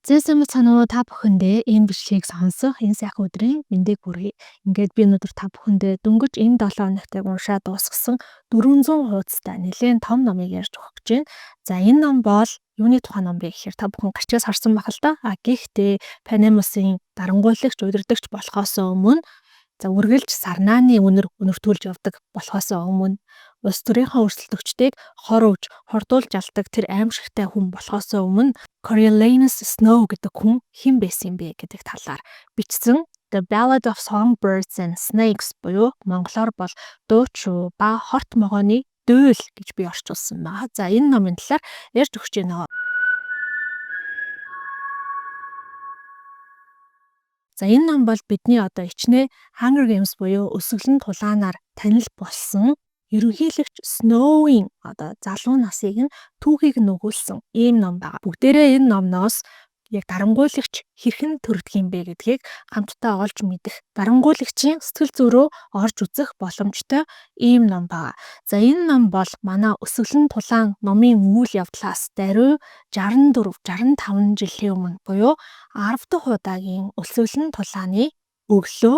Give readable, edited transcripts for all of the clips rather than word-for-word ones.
Зээсэн мэцхан та бүхэндээ энэ бичлэгийг сонсох энэ сайхан өдрийн мэндийг хүргэе. Ингээд би өнөөдөр та бүхэндээ дөнгөж энэ 7 хоногт уншаад дуусгасан 400 хуудастай нэлээд том номыг ярьж өгөх гэж байна. За энэ ном бол юуны тухай ном бэ гэхээр та бүхэн гарчаас харсан байх л да. Гэхдээ Панемусын дарангуйлагч удирдагч болохоос өмнө үргэлж Сарнааны өнөртүүлж явдаг болохоос өмнө улс төрийнхөө өрсөлдөгчдийг хор өгж хордуулж алдаг тэр аимшигтай хүн болохоос өмнө Coriolanus Snow гэдэг хүн хэн байсан бэ гэдэг талаар бичсэн The Ballad of Songbirds and Snakes буюу монголоор бол дуучин ба хорт могооны дөөл гэж би орчуулсан байна. За энэ номын талаар ярьж өгч байна. За энэ ном бол бидний одоо ичнээ Hunger Games буюу өсөглөн тулаанаар танил болсон ерөнхийлөгч Snow-ийн одоо залуу насыг нь түүхийг нь өгүүлсэн ийм ном байна. Бүгдээрээ энэ номноос яг дарангуйлагч хэрхэн төрөгдөх юм бэ гэдгийг хамтдаа олж мэдэх, дарангуйлагчийн сэтгэл зүйрөө орж үзэх боломжтой ийм ном байна. За энэ ном бол манай өсөглөн тулаан номын үйл явдлаас даруй 64-65 жилийн өмнө буюу 10 дахь удаагийн өсөглөн тулааны өглөө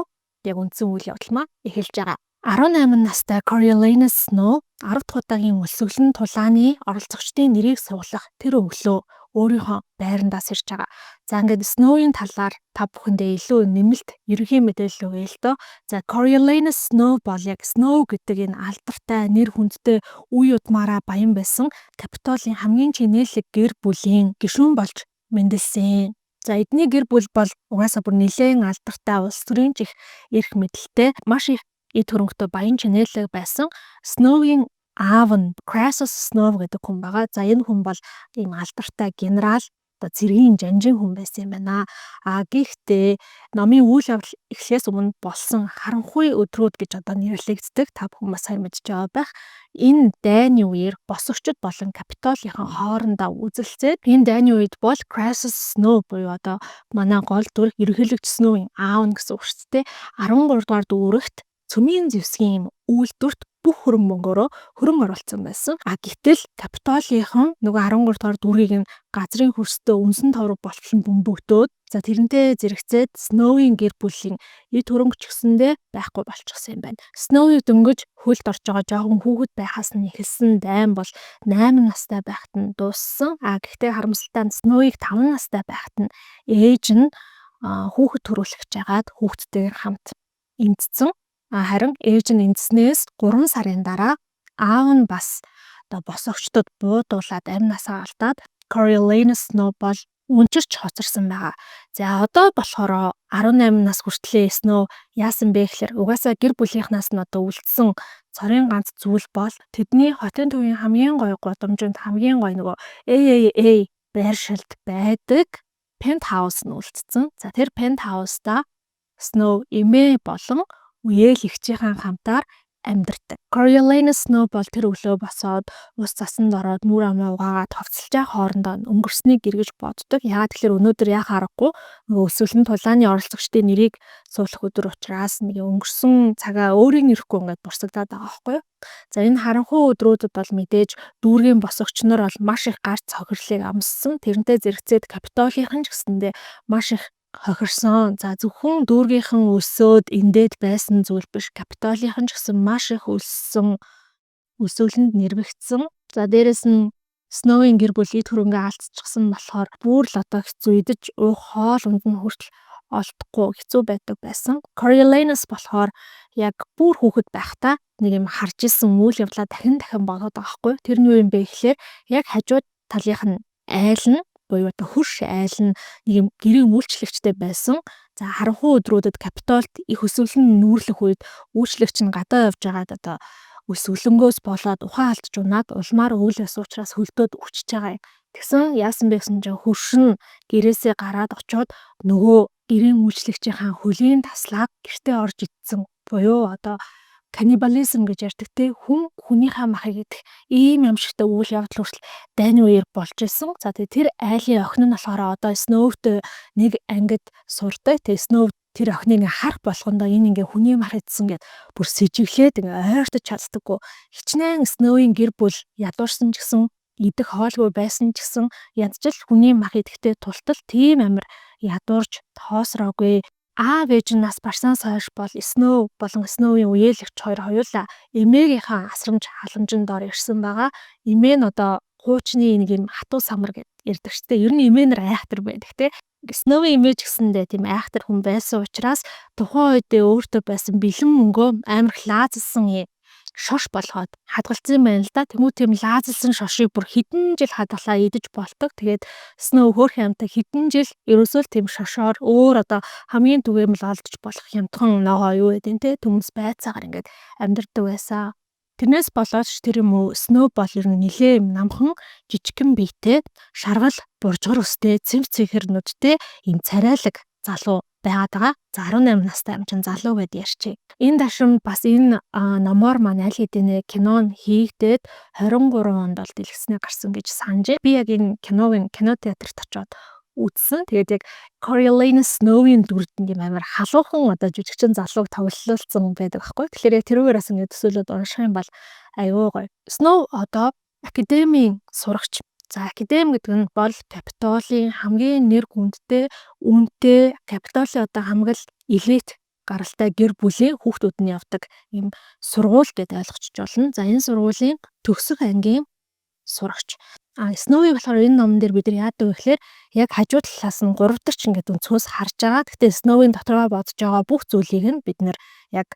яг үндсэн үйл явдал маань эхэлж байгаа. 18 настай Coriolanus Snow 10 дахь удаагийн өсөглөн тулааны оролцогчдын нэрийг суулгах тэр өглөө өөрийнхөө байрандаас ирж байгаа. За ингээд Snow-ийн талаар та бүхэндээ илүү нэмэлт ерөнхий мэдээлэл өгье л доо. За Coriolanus Snow бол яг Snow гэдэг энэ алдартай нэр хүндтэй үе удмаараа баян байсан Капитолын хамгийн чинээлэг гэр бүлийн гишүүн болж мэндэлсэн. За эдний гэр бүл бол угаасаа бүр нэлээд алдартай улс төрийн чих эрх мэдэлтэй маш их эд хөрөнгөтэй баян чинээлэг байсан Snow-ийн аав нь Crassus Snow гэдэг хүн байгаа. За энэ хүн бол ийм алдартай генерал, одоо цэргийн жанжин хүн байсан юм байна. Гэхдээ номын үйл явдал эхлээс өмнө болсон харанхуй өдрүүд гэж одоо нэрлэгддэг. Та бүхэн бас сайн мэдж байгаа байх. Энэ дайны үеэр босогчд болон Капитолийнхан хоорондоо үзэлцээд энэ дайны үед бол Crassus Snow буюу одоо манай гол дүр ерөнхийлөгч Snow-ийн аав нь гэсэн үг шүү дээ. 13 дугаар дүүрэгт цөмийн зэвсгийн үйлдвэрт бүх хөрөнгө мөнгөөрөө хөрөнгө оруулсан байсан. Гэтэл Капитолийнхан нөгөө 13 дугаар дүүргийг нь газрын хөрстэй үнсэн товрог болтлон бөмбөгдөөд за тэрнтэй зэрэгцээд Snow-ийн гэр бүлийн эд хөрөнгө ч гэсэндээ байхгүй болчихсон юм байна. Snow-ийг дөнгөж хөлд орж байгаа жоохон хүүхэд байхаас нь эхэлсэн дайн бол 8 настай байхад нь дууссан. Гэхдээ харамсалтай нь Snow-ийг 5 настай байхад нь ээж нь хүүхэд төрүүлэх жагаад хүүхэдтэйгээр хамт эндсэн. Харин ээж нь эндснээс 3 сарын дараа аав нь бас одоо босогчдод буудуулаад амь насаа алдаад Coriolanus Snow бол үнчирч хоцорсон байгаа. За одоо болохоор 18 нас хүртлээ Snow яасан бэ гэхээр угаасаа гэр бүлийнхнаас нь одоо үлдсэн цорын ганц зүйл бол тэдний хотын төвийн хамгийн гоё гудамжинд хамгийн гоё нөгөө AAA байршилд байдаг пентхаус нь үлдсэн. За тэр пентхауста Snow эмээ болон үеэл ихчийнхэн хамтаар амьдардаг. Coriolanus Snow бол тэр өглөө босоод ус цасанд ороод нүр амаа угаагаад хувцалж байгаа хоорондоо өнгөрснийг гэргэж боддог. Яагаад тэгэхээр өнөөдөр яхаа аргагүй нөгөө өсвөлэн тулааны оролцогчдын нэрийг суулгах өдөр учраас нэг өнгөрсөн цагаа өөрийг нэрэхгүй ингээд дурсагдаад байгаа байхгүй юу? За энэ харанхуй өдрүүдэд бол мэдээж дүүргийн босогч нар бол маш их гарц цохирлыг амссан. Тэрнтэй зэрэгцээд Капитолийнхан ч гэсэндээ маш их хохирсон. За зөвхөн дүүргийнхэн өсөөд эндээд байсан зүйл биш. Капитолийнхан ч гэсэн маш их өссөн, өсөглөнд нэрвэгдсэн. За дээрэс нь Snow-ийн гэр бүл эд хөрөнгөө алдчихсан болохоор бүр л одоо хэцүү идэж уух хоол унд нь хүртэл олдохгүй хэцүү байдаг байсан. Coriolanus болохоор яг бүр хүүхэд байхдаа нэг юм харж исэн үйл явдлаа дахин бодоод байгаа хгүй. Тэр нь юу юм бэ гэхээр яг хажууд талынх нь айл нь буюу одоо хөрш айл нь нэг юм гэрийн үйлчлэгчтэй байсан. За харанхуй өдрүүдэд Капитолд их өсвөлэн нүүрлэх үед үйлчлэгч нь гадаа явж байгаад одоо өсвөлөнгөөс болоод ухаан алдж унаад улмаар өглөөс учраас хөлдөөд өчж байгаа юм. Тэгсэн яасан бэ гэсэн чинь хөрш нь гэрээсээ гараад очиод нөгөө гэрийн үйлчлэгчийн хөлийн таслаад гэртээ орж идсэн. Буюу одоо каннибализм гэж ярьдаг те хүн хүнийхээ махыг идэх ийм юмшигтай үйл явдал хүртэл дайны үеэр болж исэн. За тэр айлын охин нь болохоор одоо Snow-тэй нэг ангид сурдаг. Тэгээ Snow тэр охиныг харах болгондоо энэ ингээ хүний мах идсэн гэд бүр сэжиглээд ингээ ойртож чаддаггүй. Хичнээн Snow-ийн гэр бүл ядуурсан ч гэсэн идэх хоолгүй байсан ч гэсэн ядчил хүний мах идэхтэй тултал тийм амар ядуурч тоосроогүй. Аав ээж нь нас барсанаас хойш бол Snow болон Snow-ийн үеэлэгч хоёр хоёулаа эмээгийнхээ асрамж халамжин доор ирсэн байгаа. Эмээ нь одоо хуучны нэг юм хатуу самар гэд ярьдаг ч тийм. Ер нь эмээ нар айхтар байдаг тийм. Snow-ийн эмээ ч гэсэндээ тийм айхтар хүн байсан учраас тухайн үедээ өөртөө байсан бэлэн мөнгөө амар их лаазалсан шош болгоод хадгалсан байна л да. Тэмүүл тийм лаазалсан шошыг бүр хэдэн жил хадгалаа идэж болдог. Тэгээд Snow хөөх юмтай хэдэн жил ерөөсөө л тийм шошоор өөр одоо хамгийн түгээмэл олдож болох хямдхан ногоо юу гэдэг те төмс байцаагаар ингээд амьдардаг байсан. Тэрнээс болоод тэр юм уу Snow бол ер нь нилээ юм намхан жижигхэн биетэй шаргал буржгар өстэй цэвэр цэхэрнүүдтэй ийм царайлаг залуу байгаад байгаа. За 18 настай амчин залуу гэд ярьчих. Энэ дашин бас энэ номоор маань аль хэдийн кино нь хийгдээд 23 онд бол дэлгэснээр гарсан гэж санаж. Би яг энэ кино театрт очиод үзсэн. Тэгээд яг Coriolanus Snow-ийн дүрд юм амар халуухан одоо жижигчин залууг тоглолцсон байдаг байхгүй. Тэгэхээр яг тэрүүгээрээс ингээд төсөөлөд унших юм бол аюу гоё. Snow одоо академийн сурагч. За академи гэдэг нь бол Capitol-ийн хамгийн нэр хүндтэй үнэтэй Capitol-ийн одоо хамгийн элит гаралтай гэр бүлийн хүүхдүүд нь явдаг юм сургууль гэдээ ойлгочих болно. За энэ сургуулийн төгсөх ангийн сурагч. Snow-ийг болохоор энэ номон дээр бид нар яадаг вэ гэхээр яг хажуу талаас нь 3 дахь ингээд өнцгөөс харж байгаа. Гэхдээ Snow-ийн дотороо бодож байгаа бүх зүйлийг нь бид нар яг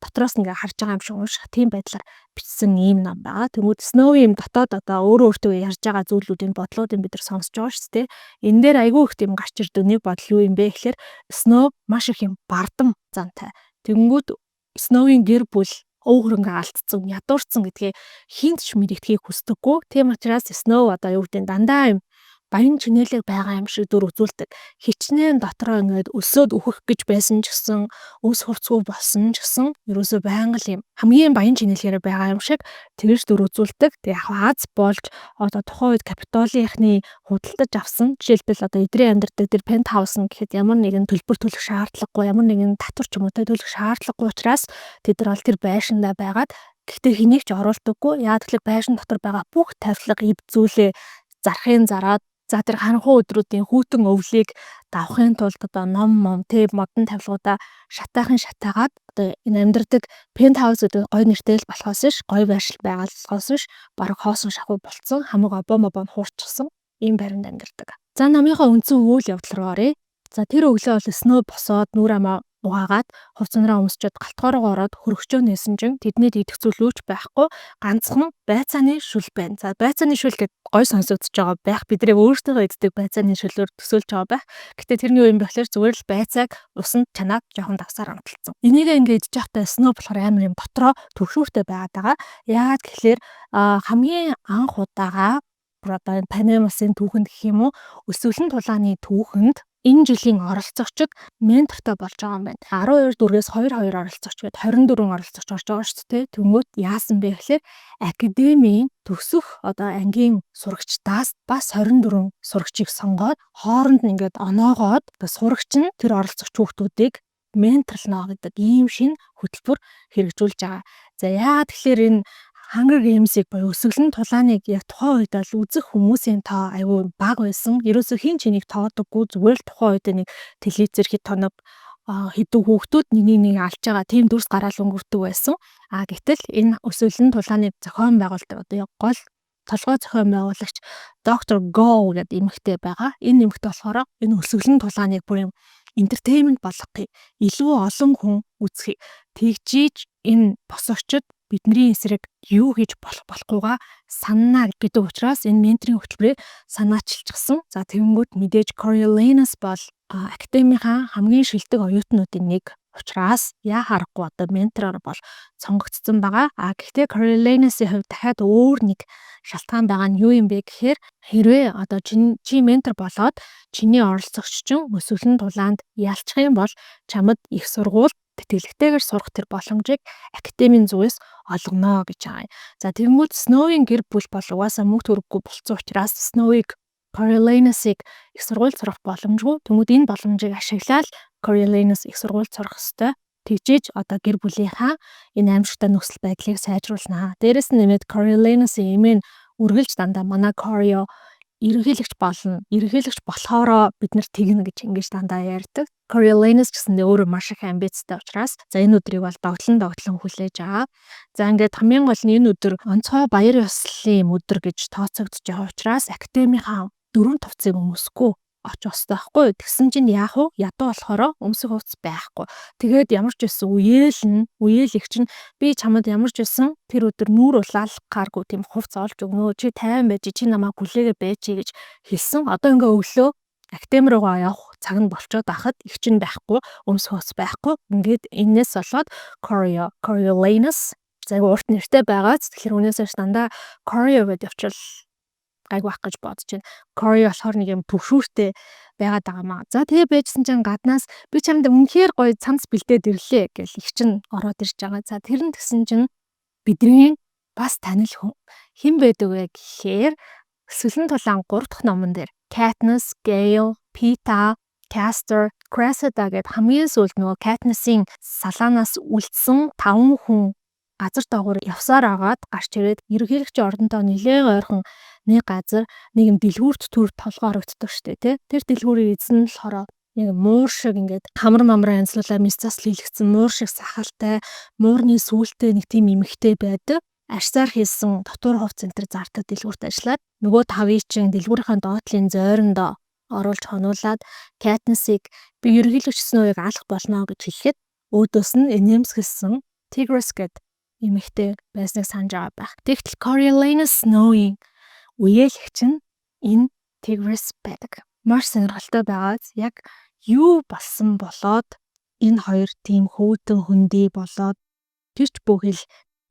дотроос ингээ харж байгаа юм шиг унших тийм байдлаар бичсэн ийм ном байгаа. Тэгмүүд Snow-ийн дотоод одоо өөртөө ярьж байгаа зүйлүүдийн бодлуудыг бид нар сонсож байгаа шүү дээ. Энэ дээр айгүй их тийм гарч ирдэг нэг бодол юу юм бэ гэхээр Snow маш их юм бардам зантай. Тэнгүүд Snow-ийн гэр бүл өө хөрөнгө алдсан, ядуурсан гэдгээ хинт ч мэддэхийг хүсдэггүй. Тийм учраас Snow одоо юу гэдэг дандаа юм баян чинэлэг байгаа юм шиг дүр үзүүлдэг. Хичнээн дотроо ингээд өсөөд өөхөх гэж байсан ч гэсэн өс хувцгүй болсон ч гэсэн ерөөсөө байнга л юм хамгийн баян чинэлгээр байгаа юм шиг тэгж дүр үзүүлдэг. Тэг яг Аз болж одоо тухайн үед Capitol-ийнхны худалдаж авсан жишээлбэл одоо эдрийн амьдардаг тэр Penthouse нь гэхэд ямар нэгэн төлбөр төлөх шаардлагагүй, ямар нэгэн татвар ч юм уу төлөх шаардлагагүй учраас тэд нар бол тэр байшиндаа байгаад гэхдээ хэнийг ч оруулдаггүй. Яа тэгэхээр байшин дотор байгаа бүх тавилга, эд зүйлээ зарахын зараад за тэр харанхуй өдрүүдийн хүүтэн өвлийг давахын тулд одоо ном модон тавилгуудаа шатаагаад одоо энэ амьдардаг Penthouse гэдэг гой нэртэй л болохоос ш гой байшил байгаалсоос ш баг хоосон шахуу болцсон хамаг обомон хуурчихсан ийм баримт амьдардаг. За номынхоо үндсэн үйл явдал руу оръё. За тэр өглөө бол Snow босоод нүр амаа угаагаад хувцсанараа өмсчод галтгоороо ороод хөргөчөө нээсэн чинь тэднийд идэх зүйл үүч байхгүй ганцхан байцааны шүл байна. За байцааны шүл гэдэг гой сонсогдож байгаа байх бидний өөрсдөө иддэг байцааны шүлөөр төсөөлж байгаа байх. Гэтэ тэрний юу юм бэ гэхээр зүгээр л байцааг усанд чанаад жоохон давсаар амталцсан. Энийг ингээд идэж явахдаа Snow болохоор амар юм дотроо төгшүүртэй байгаад байгаа. Яагаад гэхээр хамгийн анх удаага одоо Panem-ын түүхэнд гэх юм уу өсвөлэн тулааны түүхэнд энэ жилийн оролцогчд ментортой болж байгаа юм байна. 12 дүргээс 2 оролцогч гээд 24 оролцогч орж байгаа шүү дээ. Тэнгүүт яасан бэ гэхээр академийн төгсөх одоо ангийн сурагчдаас бас 24 сурагчийг сонгоод хооронд нь ингээд оноогоод сурагч нь тэр оролцогч хүүхдүүдийг менторлно гэдэг ийм шин хөтөлбөр хэрэгжүүлж байгаа. За яагаад тэгэхээр энэ Hunger Games-ийг боёо өсвөлэн тулааныг яг тухайн үед бол үзэх хүмүүсийн тоо аюу бага байсан. Ерөөсөө хин ч энийг тоодоггүй зүгээр л тухайн үед нэг телевизээр хит тоног хэдэн хүүхдүүд нэг алж байгаа тийм дүрс гараал өнгөрдөг байсан. Гэтэл энэ өсвөлэн тулааны зохион байгуулалт одоо гол толгой зохион байгуулагч доктор Go гэдэг эмэгтэй байгаа. Энэ эмэгтэй болохоор энэ өсвөлэн тулааныг бүр юм entertainment болгохыг илүү олон хүн үзхийг тэгжиж энэ босогчд бидний эсрэг юу хийж болохгүйгаа санана гэдэг учраас энэ менторийн хөтөлбөрийг санаачилчихсан. За тэгэнгүүт мэдээж Coriolanus бол академийнхаа хамгийн шилдэг оюутнуудын нэг учраас яа харахгүй одоо ментороор бол сонгогдсон байгаа. Гэхдээ Coriolanus-ийн хувьд дахиад өөр нэг шалтгаан байгаа нь юу юм бэ гэхээр хэрвээ одоо чи ментор болоод чиний оролцогч чинь өсвөлэн тулаанд ялчих юм бол чамд их сургууль тэтгэлэгтэйгээр сурах тэр боломжийг академийн зүгээс олгоно гэж байгаа юм. За тэгмүүд Snow-ийн гэр бүл бол угаасаа мөнгө төрөггүй болсон учраас Snow-ыг Coriolanus-ыг их сургууль сурах боломжгүй. Тэгмүүд энэ боломжийг ашиглаад Coriolanus их сургууль сурах ёстой. Тэгжиж одоо гэр бүлийнхаа энэ аимшигтай нөхцөл байдлыг сайжруулнаа. Дээрэс нь нэмээд Coriolanus-ийн эмээ нь үргэлж дандаа манай choreo ерөнхийлөгч болно. Ерөнхийлөгч болохоороо бид нар тэгнэ гэж ингэж дандаа ярьдаг. Coriolanus гэсэн өөрөө маш их амбицтай учраас за энэ өдрийг бол догтлон хүлээж байгаа. За ингээд хамгийн гол нь энэ өдөр онцгой баяр ёслолын өдөр гэж тооцогдож байгаа учраас академийнхаа дөрвөн товцыг өмсөхгүй очих ёстой байхгүй. Тэгсэн чинь яах вэ? Ядуу болохоор өмсөх хувцас байхгүй. Тэгээд ямар ч байсан үеэл их чинь би чамд ямар ч байсан тэр өдөр нүүр улаалгахааргүй тийм хувцас олж өгнө. Чи тайван байж чи намайг хүлээгээ байчи гэж хэлсэн. Одоо ингээ өглөө академи руугаа явах цаг нь болцоод байхад их чинь байхгүй, өмсөх хувцас байхгүй. Ингээд энэс болоод Coriolanus зайг урт нэртэй байгааз тэгэхээр үнээсээ дандаа choreo гэдээ явуул гайг байх гэж бодож байна. Choreo болохоор нэг юм төвшүүртэй байгаад байгаа маа. За тэгээ байжсэн чинь гаднаас би чамд үнэхээр гоё цамц бэлдээд ирлээ гэл их чинь ороод ирж байгаа. За тэр нь тэгсэн чинь бидний бас танил хүн хэн байдаг вэ гэхээр Өсгөлн тулаан 3 дахь номон дээр Katniss, Gale, Peeta, Castor, Cressida гэд хамгийн сүүлд нөгөө Katniss-ийн салаанаас үлдсэн 5 хүн газар доогуур явсаар агаад гарч ирээд ерөнхийлөгчийн ордонтой нэлээд ойрхон нэг газар нэг юм дэлгүүрт төр толгоо орогддог штэ тий. Тэр дэлгүүрийн эзэн нь болохоор нэг муур шиг ингээд хамар мамраа янзлуулаа мисцас хийлгцэн муур шиг сахалтай муурны сүултээ нэг тийм эмэгтэй байдаг. Арьсаар хийсэн дотор хувц центр зардаг дэлгүүрт ажиллаад нөгөө тавыг чинь дэлгүүрийн доотлын зойрондоо оруулж хонуулаад Katniss-ийг би ерөнхийлөгчсөн үеийг алах болно гэж хэлэхэд өөдөөс нь энэмсгэлсэн Tigris гэд эмэгтэй байсныг санаж байгаа байх. Тэгтэл Coriolanus Snow-ийн үеэлэгч нь энэ Tigris байдаг. Маш сонирхолтой байгааз яг юу болсон болоод энэ хоёр тийм хөвтөн хөндий болоод тэрч бүхэл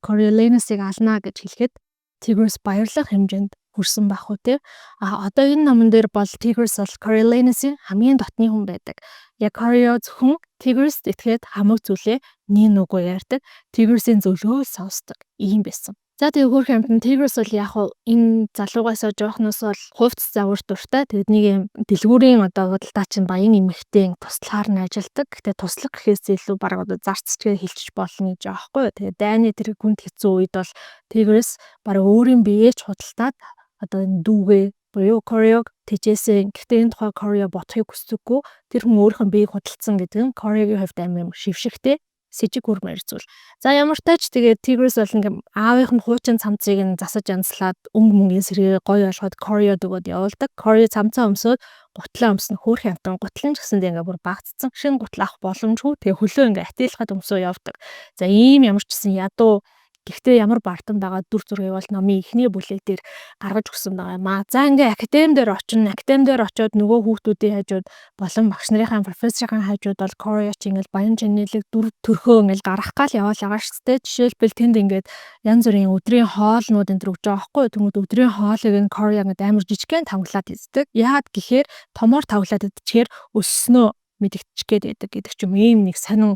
Coriolanus-ыг ална гэж хэлэхэд Tigris баярлах хэмжээнд хүрсэн байх уу те. Одоо энэ номон дээр бол Tigris бол Coriolanus-ийн хамгийн дотны хүн байдаг. Яг Corio зөвхөн Tigris этгээд хамаг зүйлээ нин үгүй ярьдаг. Tigris-ийн зөвлөгөөл сонсдог. Ийм байсан. За тэгээ хөөх юмтан Tigris бол яг энэ залуугаасаа жоохноос бол хувцс загвар дуртай. Тэгэд нэг юм дэлгүүрийн одоо худалдаа чинь баян эмэгтэй туслахаар нь ажилдаг. Гэтэ туслах гэхээс илүү баг одоо зарцчгээ хилчиж болно гэж байгаа байхгүй юу. Тэгээ дайны тэр хүнд хэцүү үед бол Tigris баг өөрийн биеэж худалдаад одоо энэ дүүгээ буюу Corio тэжээсэн. Гэтэ энэ тухай Corio бодохыг хүсдэггүй. Тэр хүн өөрийнхөө биеийг худалдсан гэдэг нь Corioгийн хувьд амар шившигтэй сэжиг хүрмээр зүйл. За ямар тач тэгээд Tigris бол ингээм аавынх нь хуучин цамцыг нь засаж янзлаад мөнгөний сэргээ гоё болгоод Corio дөгөөд явуулдаг. Corio цамцаа өмсөөд гутлаа өмснө хөөх хамтан гутлан ч гэсэндээ ингээ бүр багцсан. Шинэ гутал авах боломжгүй. Тэгээ хөлөө ингээ атийлахад өмсөө явдаг. За ийм ямар ч гэсэн ядуу гэхдээ ямар бардам байгаа дүр зургийг бол номын эхний бүлэг дээр гаргаж өгсөн байгаа юм аа. За ингээ академи дээр очино. Академи дээр очиод нөгөө хүүхдүүдийн хажууд болон багш нарын профессорын хажууд бол Corio ч ингээл баян чинэлэг дүр төрхөө ингээл гаргах гал яваал байгаа шүү дээ. Жишээлбэл тэнд ингээд янз бүрийн өдрийн хоолнууд энэ төр өгч байгаа байхгүй. Тэнгүүд өдрийн хоолыг нь Corio ингээд амар жижигхэн тавглаад издэг. Яагаад гэхээр томоор тавглаад идчихээр өссөнөө мэдэгдчихэд байдаг гэдэг ч юм ийм нэг сонин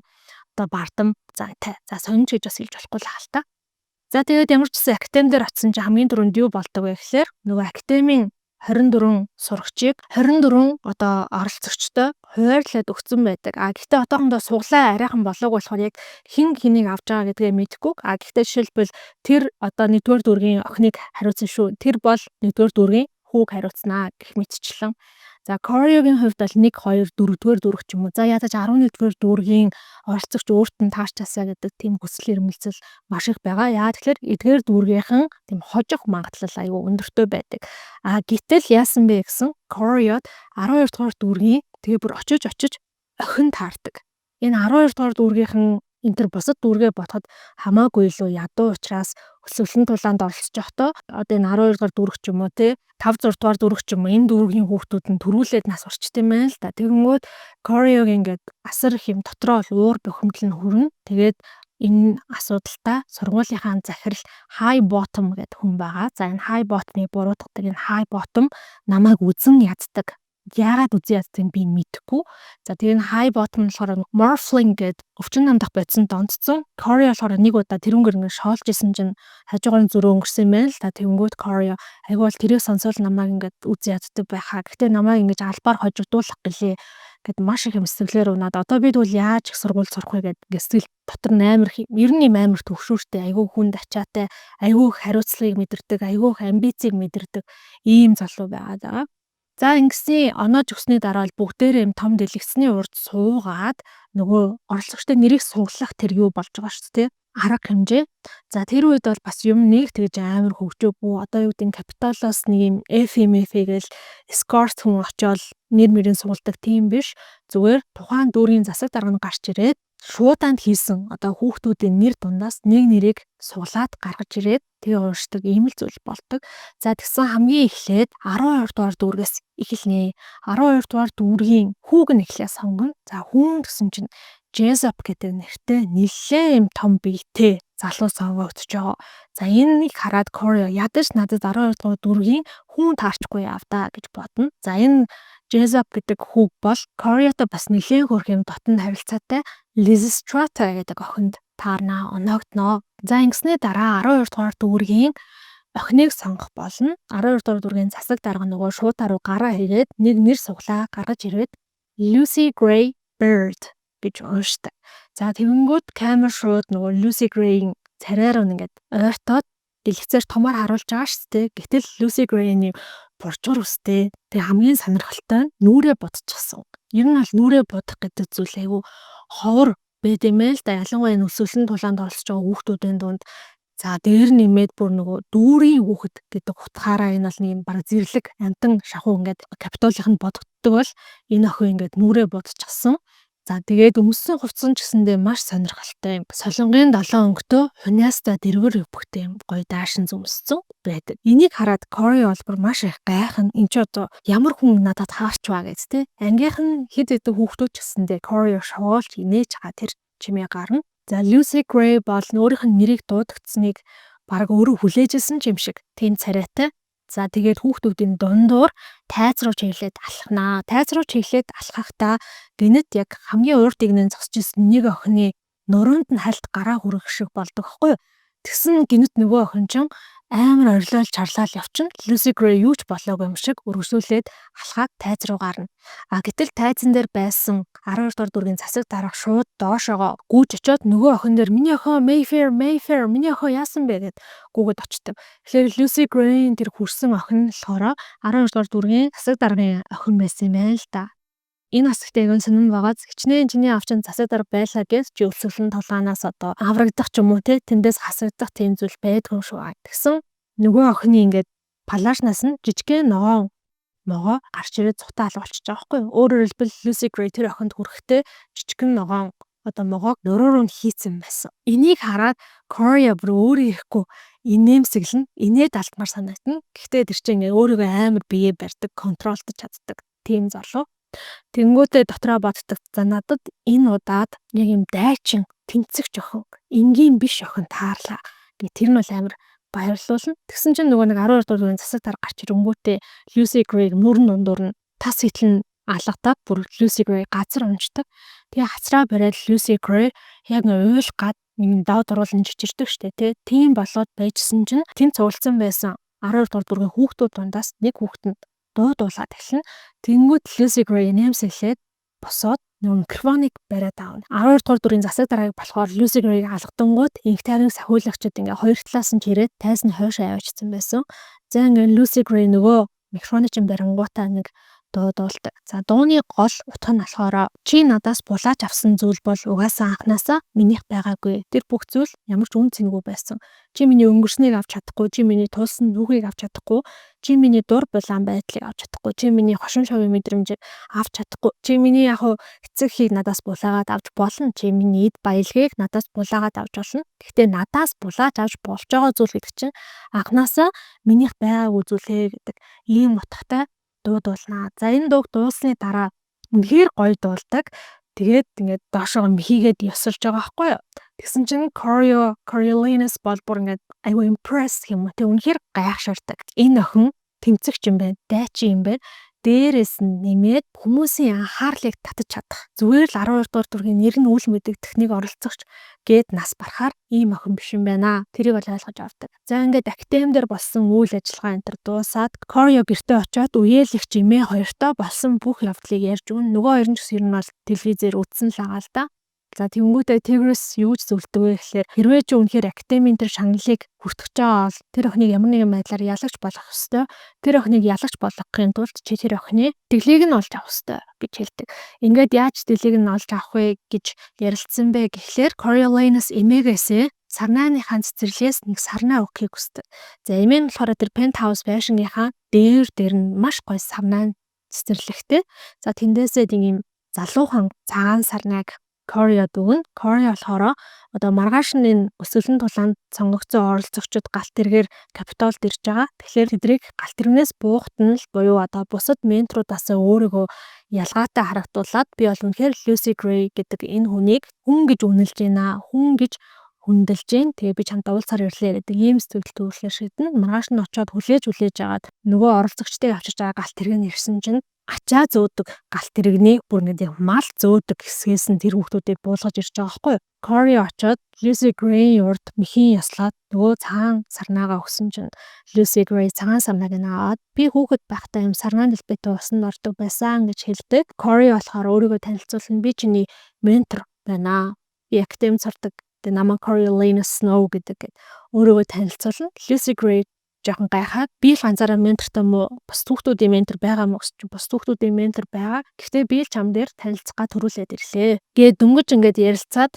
одоо бардам зантай. За сонирч гэж бас хэлж болохгүй л хаалта. За тэгээд ямар ч гэсэн академи дээр очисон чинь хамгийн түрүүнд юу болдог вэ гэхээр нөгөө академийн 24 сурагчийг 24 одоо оролцогчтой хуваарлаад өгсөн байдаг. Гэхдээ одоохондоо суглаа арайхан болоог болохоор яг хэн хэнийг авч байгаа гэдгээ мэдэхгүй. Гэхдээ жишээлбэл тэр одоо 1-р дүүргийн охиныг хариуцсан шүү. Тэр бол 1-р дүүргийн хүүг хариуцнаа гэх мэтчлэн. За Corioгийн хувьд бол 1, 2, 4-р дүүрэг ч юм уу. За ядаж 11-р дүүргийн оролцогч өөрт нь таашчаасаа гэдэг тийм хүсэл эрмэлзэл маш их байгаа. Яа тэгэхээр эдгээр дүүргийнхэн тийм хожих магадлал аюу өндөртэй байдаг. Гэтэл яасан бэ гэсэн Corio 12-р дүүргийн тэгээ бүр очиж охин таардаг. Энэ 12-р дүүргийнхэн энэ төр бусад дүүргээ бодоход хамаагүй илүү ядуу учраас өсвөлэн тулаанд оролцож явахдаа одоо энэ 12-р дүүрэг ч юм уу те 5 6-р дүүрэг ч юм уу энэ дүүргийн хүүхдүүд нь төрүүлээд нас орчт юм байна л да. Тэгэнгүүт Corioгийн ингээд асар их юм дотроо уур бухимдал нь хүрнэ. Тэгээд энэ асуудалтай сургуулийнхаа захирал High Bottom гэдэг хүн байгаа. За энэ High Bottom-ыг буруутгадаг энэ High Bottom намайг үзэн яддаг. Яагаад үзэн яддаг би мэдэхгүй. За тэгээ энэ High Bottom болохоор Morphling гэдэг өвчин намдах бодисонд онцсон. Corio болохоор нэг удаа тэрүүнгээр ингэ шоолж исэн чинь хажуугаар нь зөрөө өнгөрсөн юм байна л да. Тэнгүүд Corio айгуул тэрийг сонсоод намайг ингээд үзэн яддаг байхаа. Гэхдээ намайг ингэж албаар хожигдуулах гэлээ гэд маш их сэтгэлээр унаад одоо бид бол яаж их сургууль сурах вэ гэд сэтгэл дотор амар ер нь юм амар төгшүүртэй айгүй хүнд ачаатай айгүй их хариуцлагыг мэдэрдэг айгүй их амбицийг мэдэрдэг ийм залуу байгаад байгаа. За ингэсэн оноож өгсөний дараа л бүгдээрээ юм том дэлгэцний урд суугаад нөгөө оролцогчтой нэрийг суглах тэр юу болж байгаа шүү дээ. Арга хэмжээ. За тэр үед бол бас юм нэг тэгж амар хөгжөөгүй. Одоо юу гэдэг капиталоос нэг юм FMF гээл escort хүн очиод нэр мөрийн суулдаг тийм биш. Зүгээр тухайн дүүргийн засаг дарга нь гарч ирээд шууданд хийсэн одоо хүүхдүүдийн нэр дундаас нэг нэрийг суглаад гаргаж ирээд тэгээ ууршдаг ийм л зүйл болдог. За тэгсэн хамгийн эхлээд 12 дугаар дүүргээс эхэлнэ. 12 дугаар дүүргийн хүүг нь эхлээ сонгоно. За хүүн гэсэн чинь Jessup гэдэг нэртэй нэлээ юм том биетэй залуу сонгогдож байгаа. За энэнийг хараад Corey ядаж надад 12 дугаар дүүргийн хүн таарчгүй явдаа гэж бодно. За энэ Jessup гэдэг хүүг бол Corey-тай бас нэлээд хөрх юм дотн харилцаатай Lysistrata гэдэг охинд таарна оногдно. За ингэснээ дараа 12 дугаар дүүргийн охиныг сонгох болно. 12 дугаар дүүргийн засаг дарга нөгөө шуудаар гараа хийгээд нэг нэр суглаа гаргаж ирээд Lucy Gray Bird гэж ууштай. За тэгэнгүүт камер шууд нөгөө Lucy Gray-ийн царай руу ингээд ойртоод дэлгэцээр томоор харуулж байгаа шүү дээ. Гэтэл Lucy Gray-ийн буржуур үстэй. Тэг хамгийн сонирхолтой нь нүрээ будчихсан. Ер нь бол нүрээ будах гэдэг зүйл айгүй ховор байд юм л да. Ялангуяа нүсвэлэн тулаанд оролцож байгаа хүүхдүүдийн дунд. За дээр нэмээд бүр нөгөө дүүрийн хүүхэд гэдэг утгаараа энэ бол нэг юм баг зэрлэг амтан шахуу ингээд капитолын бодогддог бол энэ охин ингээд нүрээ будчихсан. За тэгээд өмссөн хувцсан ч гэсэндээ маш сонирхолтой юм. Солонгын 7 өнгөтэй хуниастай дэрвэр өвхтэй юм гоё даашин зүмссэн байдаг. Энийг хараад Corey бол маш их гайхан энэ ч одоо ямар хүн надад хаарчваа гэж те. Ангийнхан хэд хэдэн хүүхдүүд ч гэсэндээ Corey шоолж инээж байгаа тэр чимээ гарна. За Lucy Gray бол өөрийнх нь нэрийг дуудагдсныг баг өөрөө хүлээжсэн юм шиг тийм царайтай. За тэгээд хүүхдүүдийн дундуур тайз руу чиглээд алхнаа. Тайз руу чиглээд алхахдаа гинэт яг хамгийн урд игнэн зогсож исэн нэг охины нуруунд нь хальт гараа хүрэх шиг болдог хгүй юу. Тэгсэн гинэт нөгөө охин ч амар орилол чарлал явчихна. Lucy Gray юу ч болоогүй юм шиг өргөсөөлээд алхаад тайз руу гарна. Гэтэл тайзан дээр байсан 12 дугаар дүүргийн засаг дарга шууд доошоогоо гүйж очиод нөгөө охин дээр миний охин Mayfair миний охин яасан бэ гэд гүгэд очдөг. Тэгэхээр Lucy Gray-ийн тэр хүрсэн охин нь болохоор 12 дугаар дүүргийн засаг даргын охин байсан юм байна л да. Энэ асагтай яг сонирн байгааз хичнээн чиний авчин засаг дарга байлаа гэж чи өлсгөлэн толгаанаас одоо аврагдах ч юм уу те тэндээс хасагдах тийм зүйл байдгүй шүү. Тэгсэн нөгөө охины ингээд палашнаас нь жижигхэн ногоон могоо гарч ирээд цутаа алгуулчих байгаа байхгүй юу. Өөрөөр хэлбэл Lucy Gray тэр охинд хүрэхдээ жижигхэн ногоон одоо могоог нөрөөрөө хийцэн байсан. Энийг хараад Corey бүр өөрөө ирэхгүй инээмсэглэн инээд алдмаар санагдана. Гэхдээ тэр чинь ингээд өөрийгөө амар биеэ барьдаг, контролдож чаддаг тийм залуу. Тэнгүүтээ дотроо боддог. За надад энэ удаад яг юм дайчин тэнцэгч охин, энгийн биш охин таарлаа. Тэр нь бол амар баярлуулна. Тэгсэн чинь нөгөө нэг 12 дугаар засаг дарга гарч ирэнгүүтээ Lucy Gray нүрэн дундуур нь тас хитлэн алгадаад бүр Lucy Gray газар унждаг. Тэгээ хацраа бариад Lucy Gray яг уйлгаад нэг доод оруулан жижирдэг штэ тий. Тийм болоод байжсэн чинь тэнд цугласан байсан 12 дугаар дүүргийн хүүхдүүд дундаас нэг хүүхэд нь дуудуулаад эхэлнэ. Тэнгүүд Lucy Gray нэмсэлээд босоод микрофоныг бариад аавна. 12 дугаар дүүргийн засаг даргаыг болохоор Lucy Gray-г алгадангууд инх тайрын сахиулагчид ингээ хоёр талаас нь чирээд тайз нь хойшоо аваачсан байсан. За ингээ Lucy Gray нөгөө микрофоны чин барингуудаа нэг дуудуулдаг. За дууны гол утга нь болохоор чи надаас булааж авсан зүйл бол угаасаа анханасаа минийх байгаагүй. Тэр бүх зүйл ямар ч үн цэнэгүй байсан. Чи миний өнгөрснийг авч чадахгүй, чи миний тулсан нүхийг авч чадахгүй, чи миний дур булаан байдлыг авч чадахгүй, чи миний хошин шовын мэдрэмжийг авч чадахгүй. Чи миний яг эцэг хийг надаас булаагаад авч болно. Чи миний эд баялагийг надаас булаагаад авч болно. Гэхдээ надаас булааж авч болж байгаа зүйл гэдэг чинь анханасаа минийх байгаагүй зүйлээ гэдэг ийм утгатай дуудуулнаа. За энэ дууг дууссаны дараа үнэхээр гоё дуулдаг. Тэгээд ингээд доошоо мхийгээд ёсолж байгаа байхгүй юу. Тэгсэн чинь Coriolanus бол бүр ингээд айгүй impress юм уу. Тэг үнэхээр гайхширдаг. Энэ охин тэмцэгч юм байна. Дайчин юм байна. дээрээс нь нэмээд хүмүүсийн анхаарлыг татаж чадах. Зүгээр л 12 дугаар дүргийн нэр нь үл мэдэг техник оролцогч гээд нас барахаар ийм охин биш юм байна. Тэрийг бол ойлгож авдаг. За ингээд академидэр болсон үйл ажиллагаа энэ төр дуусаад Корио гэртээ очиод үеэлэгч эмээ хоёртой болсон бүх явдлыг ярьж өгнө. Нөгөө хоёр нь ч гэсэн ер нь бол телевизээр үзсэн л байгаа л да. За тэнгуүдээ Tigris юу ч зөвлөдөг вэ гэхээр хэрвээ чи үнэхээр академийн тэр шагналыг хүртэж байгаа бол тэр охиныг ямар нэгэн байдлаар ялагч болгох ёстой. Тэр охиныг ялагч болгохын тулд чи тэр охины итгэлийг нь олж авах ёстой гэж хэлдэг. Ингээд яаж итгэлийг нь олж авах вэ гэж ярилцсан бэ гэхлээр Coriolanus эмээгээсээ сарнааныхаа цэцэрлэгээс нэг сарнаа өгөхийг хүсдэг. За эмээ нь болохоор тэр пентхаус байшингийнхаа дээр нь маш гоё сарнаа цэцэрлэгтэй. За тэндээсээ нэг юм залуухан цагаан сарнааг Корио дүгэн. Корио болохоор одоо маргааш нь энэ өсвөлэн тулаанд сонгогдсон оролцогчид галт тэргээр Капитолд ирж байгаа. Тэгэхээр тэдрийг галт тэрнээс буухтан л буюу одоо бусад менторуудаасаа өөрийгөө ялгаатай харагдуулаад би бол үнэхээр Lucy Gray гэдэг энэ хүнийг хүн гэж үнэлж байна. Хүн гэж хүндэлж जैन. Тэгээ би чамд уулзаар ирлээ гэдэг ийм сэтгэл төрүүлэхээр шийдэн маргааш нь очиод хүлээж агаад нөгөө оролцогчдыг авчирж байгаа галт тэрэг нь ирсэн чинь ачаа зөөдөг галт тэрэгний бүр нэг мал зөөдөг хэсгээс нь тэр хүүхдүүдийг буулгаж ирж байгаа байхгүй. Корио очиод Lucy Gray-ийн урд мэхийн яслаад нөгөө цагаан сарнаагаа өгсөн чинь Lucy Gray цагаан сарнааг нь аваад би хүүхэд байхдаа юм сарнаан дэлбэтэй усанд ордог байсан гэж хэлдэг. Корио болохоор өөрийгөө танилцуулна. Би чиний ментор байна. Би академид сурдаг. Тэгээ намайг Coriolanus Snow гэдэг өөрийгөө танилцуулна. Lucy Gray жоохон гайхаад би л ганцаараа ментортой мó бус хүүхдүүдийн ментор байгаа мó гэж бус хүүхдүүдийн ментор байгаа. Гэхдээ би л чам дээр танилцгаа төрүүлээд ирлээ. Гээ дөнгөж ингээд ярилцаад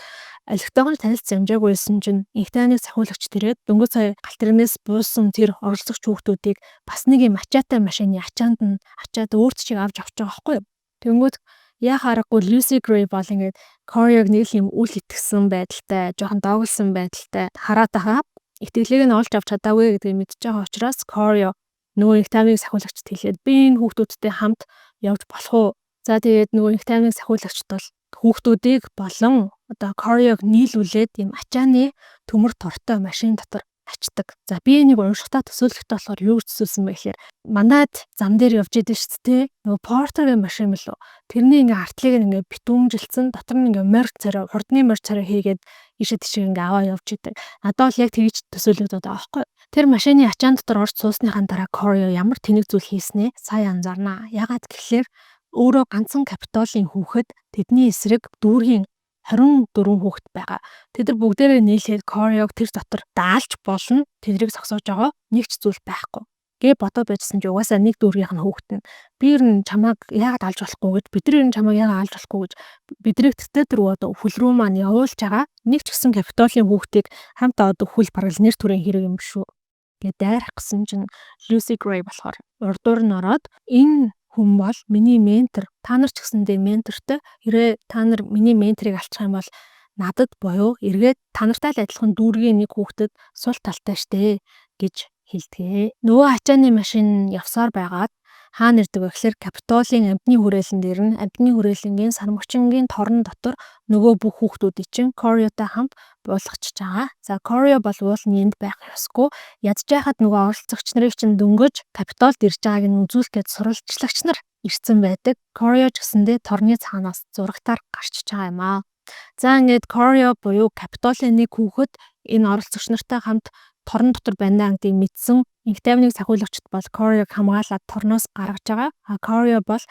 олигтойгоо танилцж амжаагүйсэн чинь инх тайныг сахиулагч тэрээд дөнгөж сая галт тэрнээс буусан тэр оролцогч хүүхдүүдийг бас нэг юм ачаатай машины ачаанд нь ачаад өөрт чиг авч авч байгаа байхгүй юу. Тэнгүүд яа харахгүй Lucy Gray бол ингээд Corio-г нэг юм үл итгэсэн байдалтай, жоохон доголсон байдалтай хараад байгаа. Итгэлийг нь олж авч чадаагүй гэдгийг мэдж байгаа учраас Corio нөгөө их таймыг сахиулагчд хэлээд би энэ хүүхдүүдтэй хамт явж болох уу? За тэгээд нөгөө их таймыг сахиулагчд бол хүүхдүүдийг болон одоо Corio-г нийлүүлээд юм ачааны төмөр тортой машин дотор ачдаг. За би энийг уншихтаа төсөөлөхтэй болохоор юу гэж төсөөлсөн бэ гэхээр манайд зам дээр явж идэв шүү дээ. Нөгөө Porter-гийн машин мэлүү. Тэрний ингээ артлыг ингээ битүүмжилсэн дотор нь ингээ морь царай, хурдны морь царай хийгээд ишээ тийшээ ингээ аваа явж идэг. Надад бол яг тэгж төсөөлөгдөд байгаа байхгүй. Тэр машины ачаан дотор орж суусныхаа дараа Corio ямар тэнэг зүйл хийснээ сая анзаарнаа. Ягаад гэхэлэр өөрөө ганцхан Капитолын хүүхэд тэдний эсрэг дүүргийн 24 хүүхэд байгаа. Тэд нар бүгдээрээ нийлээд Corio-г тэр дотор даалж болно. Тэдрийг зогсоож байгаа нэг ч зүйл байхгүй. Гэ бодоо байжсэн чи угаасаа нэг дүүргийнх нь хүүхэд нь би ер нь чамайг яагаад алж болохгүй гэж бид нар ер нь чамайг яагаад алж болохгүй гэж бидрийг тэгтээ тэр одоо хүл рүү маань явуулж байгаа. Нэг ч гэсэн Капитолын хүүхдийг хамтаа одоо хүл баргал нэр төрийн хэрэг юм шүү. Гэ дайрах гэсэн чинь Lucy Gray болохоор урдуур нь ороод энэ хүн бол миний ментор. Та нар ч гэсэндээ ментортой. Хэрвээ та нар миний менторыг алчих юм бол надад буюу эргээд та нартай л адилхан дүүргийн нэг хүүхдэд сул талтай штэ гэж хэлдэг. Нөгөө ачааны машин явсаар байгаад хаана ирдэг вэ гэхээр Капитолын амтны хүрээлэн дээр нь амтны хүрээлэнгийн сармөгчингийн торон дотор нөгөө бүх хүүхдүүдийг чинь Corio-тай хамт буулгачиж байгаа. За Corio бол уулын энд байх ёсгүй. Ядж байхад нөгөө оролцогч нарыг чинь дөнгөж Капитолд ирж байгааг нь үзүүлэхэд сурвалжлагч нар ирсэн байдаг. Corio ч гэсэндээ торны цаанаас зурагтаар гарчиж байгаа юм аа. За ингээд Corio буюу Капитолын нэг хүүхэд энэ оролцогч нартай хамт торон дотор байна гэдгийг мэдсэн инх тайвныг сахиулагчд бол Corio-г хамгаалаад торноос гаргаж байгаа. Corio бол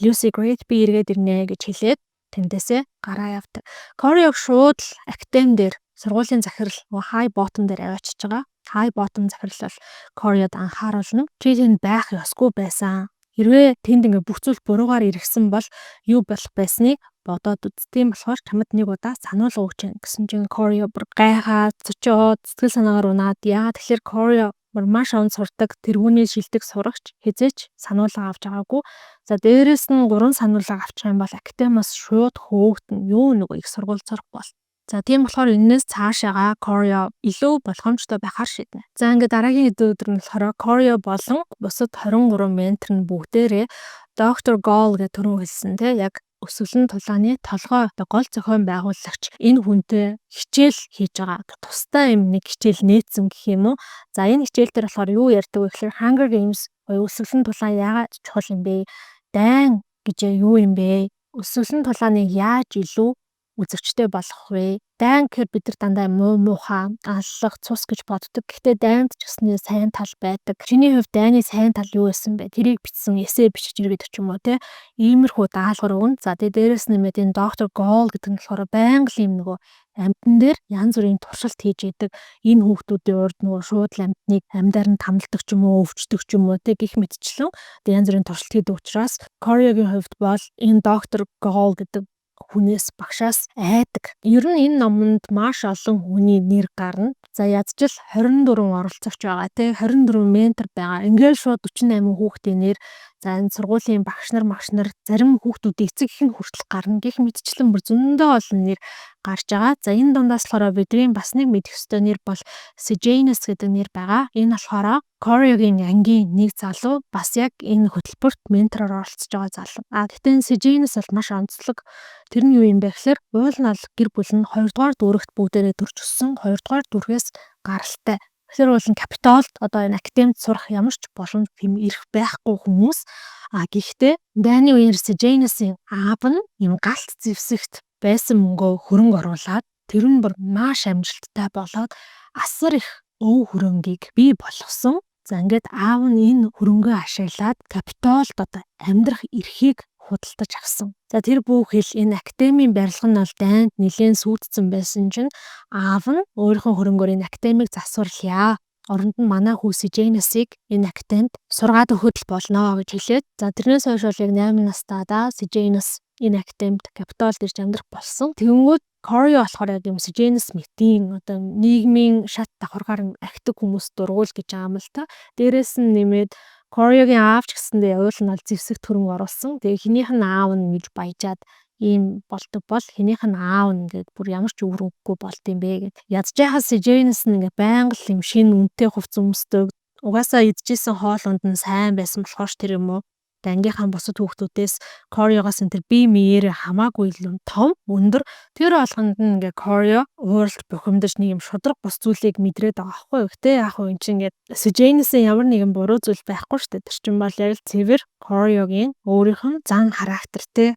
Lucy Gray би эргээд ирнэ гэж хэлээд тэндээсээ гараа явдаг. Corio-г шууд л академи дээр сургуулийн захирал High Bottom дээр аваачиж байгаа. High Bottom захирал бол Corio-д анхааруулна. Чи тэнд байх ёсгүй байсан. Хэрвээ тэнд ингээ бүх зүйл буруугаар иргсэн бол юу болох байсныг бодоод үзтiin болохоор чамд нэг удаа сануулга өгч гэн гэсэн чинь Corio бүр гайхаад цочоод сэтгэл санаагаар унаад яа тэгэхээр Corio бүр маш он сурдаг тэргүүний шилдэг сурагч хизээч сануулга авч байгаагүй. За дээрэс нь 3 сануулга авчих юм бол академиас шууд хөөгдөн юу нэг их сургууль сурах бол. За тийм болохоор энэс цаашаага Corio илүү болгоомжтой байхаар шийднэ. За ингээд дараагийн өдөр нь болохоор Corio болон бусад 23 ментор нь бүгдээрээ Dr. Gall гэх төрөө хэлсэн те яг өсвөлэн тулааны толгой гол зохион байгуулагч энэ хүнтэй хичээл хийж байгаа. Тусдаа юм нэг хичээл нээсэн гэх юм уу. За энэ хичээл дээр болохоор юу ярьдаг вэ гэхээр Hunger Games Буюу өсвөл нь тулаан яагаад чухал юм бэ? Дайн гэж юу юм бэ? Өсвөл нь тулааныг яаж илүү үзэгчтэй болгох вэ? Дайн гэхээр бид нар дандаа муухай, аллах, цус гэж боддог. Гэхдээ дайнд ч гэснээр сайн тал байдаг. Чиний хувьд дайны сайн тал юу байсан бэ? Тэрийг бичсэн эссе бичиж иргэдэг ч юм уу те. Иймэрхүү даалгавар өгнө. За тэгээ дээрэс нэмээд энэ доктор Гол гэдэг нь болохоор байнга юм нөгөө амьтан дээр янз бүрийн туршилт хийж идэг. Энэ хүүхдүүдийн урд нөгөө шууд л амьтныг амьдаар нь тамладаг ч юм уу, өвчтөг ч юм уу те гих мэтчлэн тэгээ янз бүрийн туршилт хийдэг учраас Кориогийн хувьд бол энэ доктор Гол гэдэг хүнээс багшаас айдаг. Ер нь энэ номонд маш олон хүний нэр гарна. За ядчил 24 оролцогч байгаа тий 24 ментор байгаа. Ингээл шууд 48 хүүхдийн нэр за энэ сургуулийн багш нар зарим хүүхдүүдийн эцэг их нь хүртэл гарна. Гэх мэтчлэн бүр зөндөө олон нэр гарч байгаа. За энэ дундаас болохоор бидний бас нэг мэдэх ёстой нэр бол Sejanus гэдэг нэр байгаа. Энэ болохоор Кориогийн ангийн нэг залуу бас яг энэ хөтөлбөрт ментороор оролцож байгаа залуу. Гэхдээ Sejanus бол маш онцлог. Тэр нь юу юм бэ гэхээр уул нь гэр бүл нь 2 дугаар дүүрэгт бүгдээрээ төрж өссөн. 2 дугаар дүүргээс гаралтай. Тэгэхээр бол Капитолд одоо энэ академид сурах ямар ч боломж хэм ирэх байхгүй хүмүүс. Гэхдээ дайны үеэр Sejanus-ийн аав нь юм галт зэвсэгт байсан мөнгөө хөрөнгө оруулаад тэр нь бүр маш амжилттай болоод асар их өв хөрөнгийг бий болгосон. За ингээд аав нь энэ хөрөнгөө ашиглаад Капитолд одоо амьдрах эрхийг худалдаж авсан. За тэр бүхэл энэ академийн барилга нь бол дайнд нэлээд сүйдсэн байсан чинь аав нь өөрийнхөө хөрөнгөөр энэ академиг засварлая. Оронд нь манай хүү Sejanus-ыг энэ академид сургаад өгөхөд болно гэж хэлээд за тэрнээс хойш бол яг 8 настайдаа Sejanus энэ академид Капитолд ирж амьдрах болсон. Тэгэнгүүт Корио болохоор яг юм Sejanus мэтийн одоо нийгмийн шат давхаргаар ахдаг хүмүүс дургуул гэж байгаа юм л та. Дээрээс нь нэмээд Кориогийн аав ч гэсэндээ уул нь зэвсэгт хөрөнгө оруулсан. Тэгээ хинийх нь аав нь гэж баяжаад ийм болдог бол хинийх нь аав нь ингээд бүр ямар ч өвөрггүй болд юм бэ гэд. Ядж байхад Sejanus нь ингээд байнга л юм шинэ үнэтэй хувц өмсдөг. Угаасаа идчихсэн хоолунд нь сайн байсан болохоор тэр юм уу? Ангийнхаа бусад хүүхдүүдээс Кориогоос энэ тэр бие мэйээр хамаагүй илүү том, өндөр. Тэр болгонд нь ингээ Корио ууралж бухимдаж нэг юм шудраг бус зүйлийг мэдрээд байгаа байхгүй юу? Гэтэ яг хөө энэ чинь ингээ Sejanus-ийн ямар нэгэн буруу зүйл байхгүй шүү дээ. Тэр чинь бол яг л цэвэр Кориогийн өөрийнх нь зан характертэй